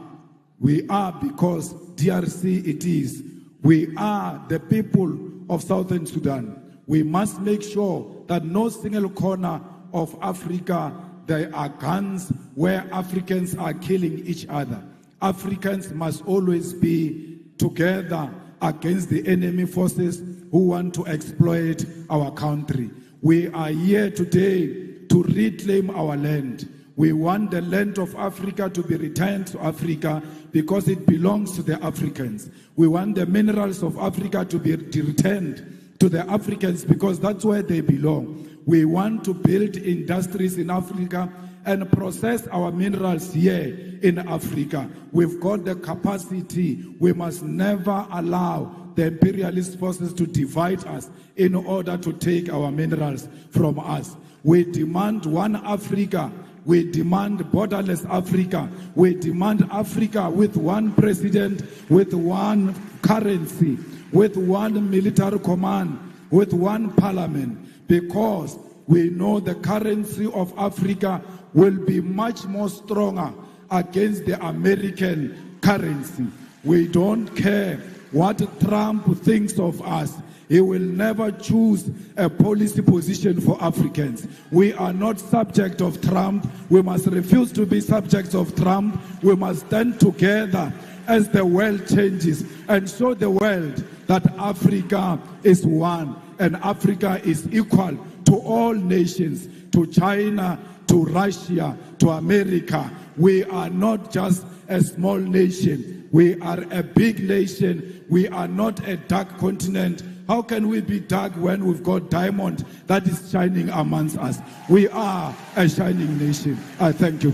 Speaker 10: because DRC it is. We are the people of Southern Sudan. We must make sure that no single corner of Africa there are guns where Africans are killing each other. Africans must always be together against the enemy forces who want to exploit our country. We are here today to reclaim our land. We want the land of Africa to be returned to Africa because it belongs to the Africans. We want the minerals of Africa to be returned to the Africans because that's where they belong. We want to build industries in Africa and process our minerals here in Africa. We've got the capacity. We must never allow the imperialist forces to divide us in order to take our minerals from us. We demand one Africa. We demand borderless Africa. We demand Africa with one president, with one currency, with one military command, with one parliament, because we know the currency of Africa will be much more stronger against the American currency. We don't care what Trump thinks of us. He will never choose a policy position for Africans. We are not subject of Trump. We must refuse to be subjects of Trump. We must stand together as the world changes and show the world that Africa is one and Africa is equal to all nations, to China, to Russia, to America. We are not just a small nation. We are a big nation. We are not a dark continent. How can we be dark when we've got diamond that is shining amongst us? We are a shining nation. I thank you.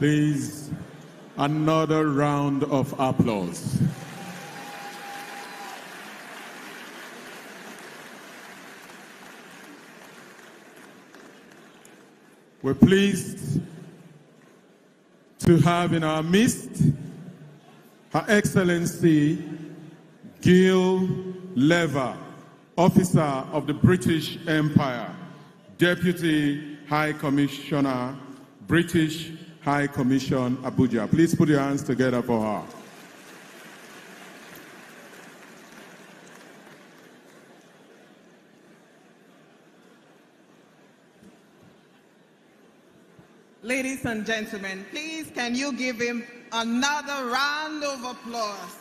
Speaker 1: Please, another round of applause. We're pleased to have in our midst Her Excellency Gil Lever, Officer of the British Empire, Deputy High Commissioner, British High Commission, Abuja. Please put your hands together for her.
Speaker 3: Ladies and gentlemen, please can you give him another round of applause?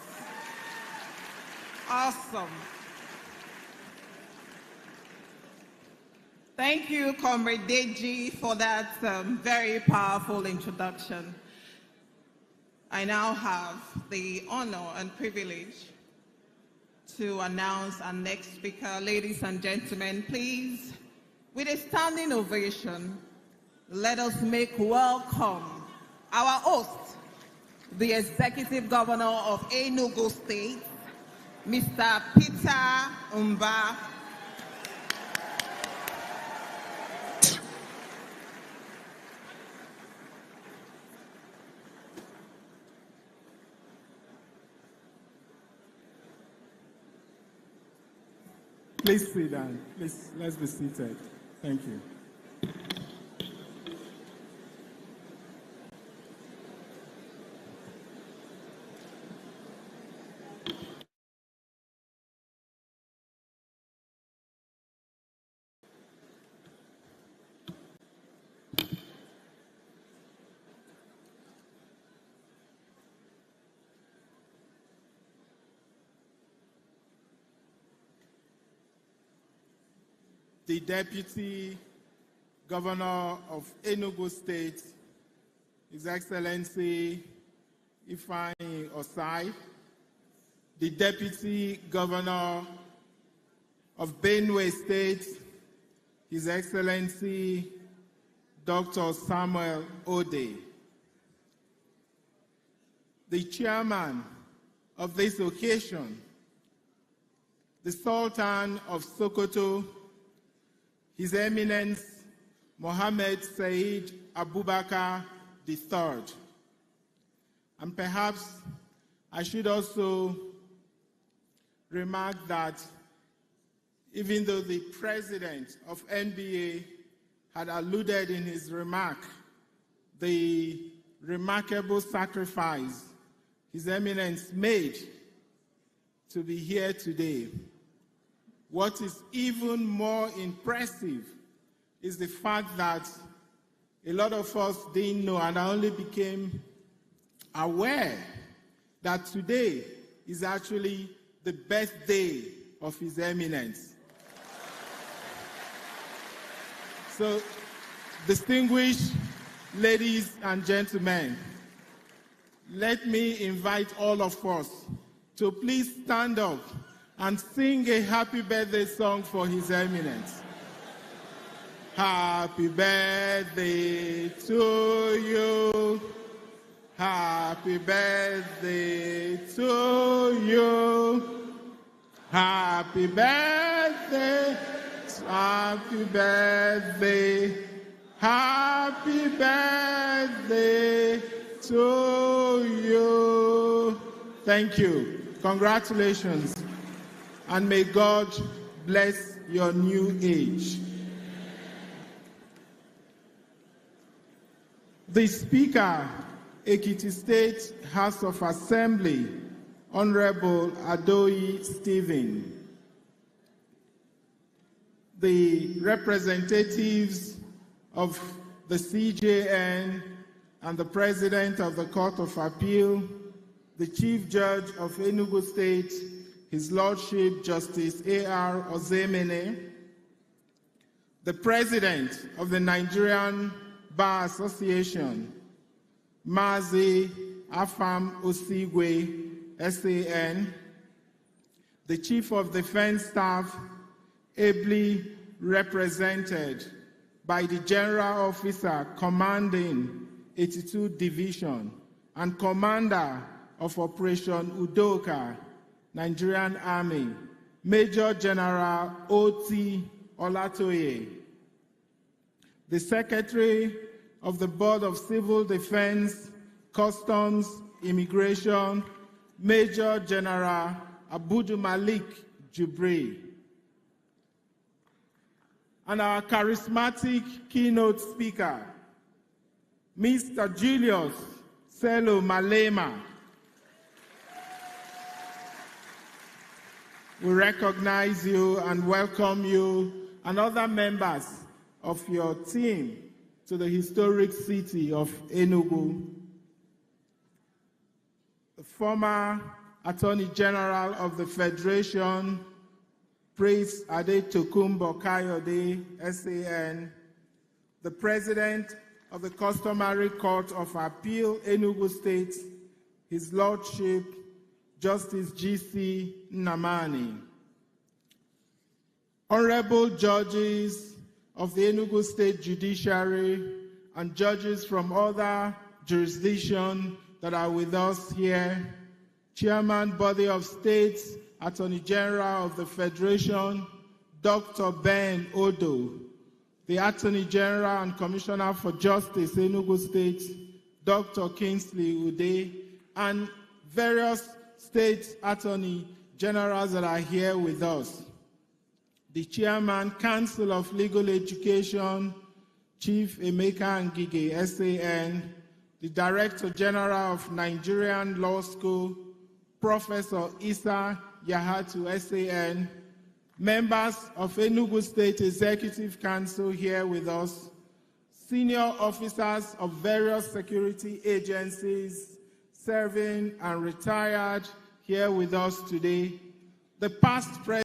Speaker 3: Awesome. Thank you, Comrade Deji, for that very powerful introduction. I now have the honor and privilege to announce our next speaker. Ladies and gentlemen, please, with a standing ovation, let us make welcome our host, the Executive Governor of Enugu State, Mr. Peter Umba.
Speaker 11: Please sit down. Please, let's be seated. Thank you. The Deputy Governor of Enugu State, His Excellency Ifeanyi Osai, the Deputy Governor of Benue State, His Excellency Dr. Samuel Ode, the Chairman of this occasion, the Sultan of Sokoto, His Eminence Mohammed Said Abubakar III. And perhaps I should also remark that even though the president of NBA had alluded in his remark the remarkable sacrifice His Eminence made to be here today, what is even more impressive is the fact that a lot of us didn't know, and I only became aware that today is actually the birthday of His Eminence. So, distinguished ladies and gentlemen, let me invite all of us to please stand up and sing a happy birthday song for His Eminence. Happy birthday to you. Happy birthday to you. Happy birthday. Happy birthday. Happy birthday to you. Thank you. Congratulations. And may God bless your new age. The Speaker, Ekiti State House of Assembly, Honorable Adoyi Stephen. The representatives of the CJN and the President of the Court of Appeal, the Chief Judge of Enugu State, His Lordship Justice A.R. Ozemene, the President of the Nigerian Bar Association, Mazi Afam Osigwe, SAN, the Chief of Defense Staff, ably represented by the General Officer commanding 82 Division and Commander of Operation Udoka, Nigerian Army, Major General O.T. Olatoye, the Secretary of the Board of Civil Defense, Customs, Immigration, Major General Abudu Malik Jubri, and our charismatic keynote speaker, Mr. Julius Malema. We recognize you and welcome you and other members of your team to the historic city of Enugu. The former Attorney General of the Federation, Prince Adetokunbo Kayode, SAN, the President of the Customary Court of Appeal, Enugu State, His Lordship, Justice G.C. Nnamani, Honorable Judges of the Enugu State Judiciary and judges from other jurisdictions that are with us here, Chairman, Body of States, Attorney General of the Federation, Dr. Ben Odo, the Attorney General and Commissioner for Justice, Enugu State, Dr. Kingsley Ude, and various state attorney generals that are here with us. The Chairman, Council of Legal Education, Chief Emeka Ngige, SAN, the Director General of Nigerian Law School, Professor Isa Yahatu, SAN, members of Enugu State Executive Council here with us, senior officers of various security agencies serving and retired here with us today, the past president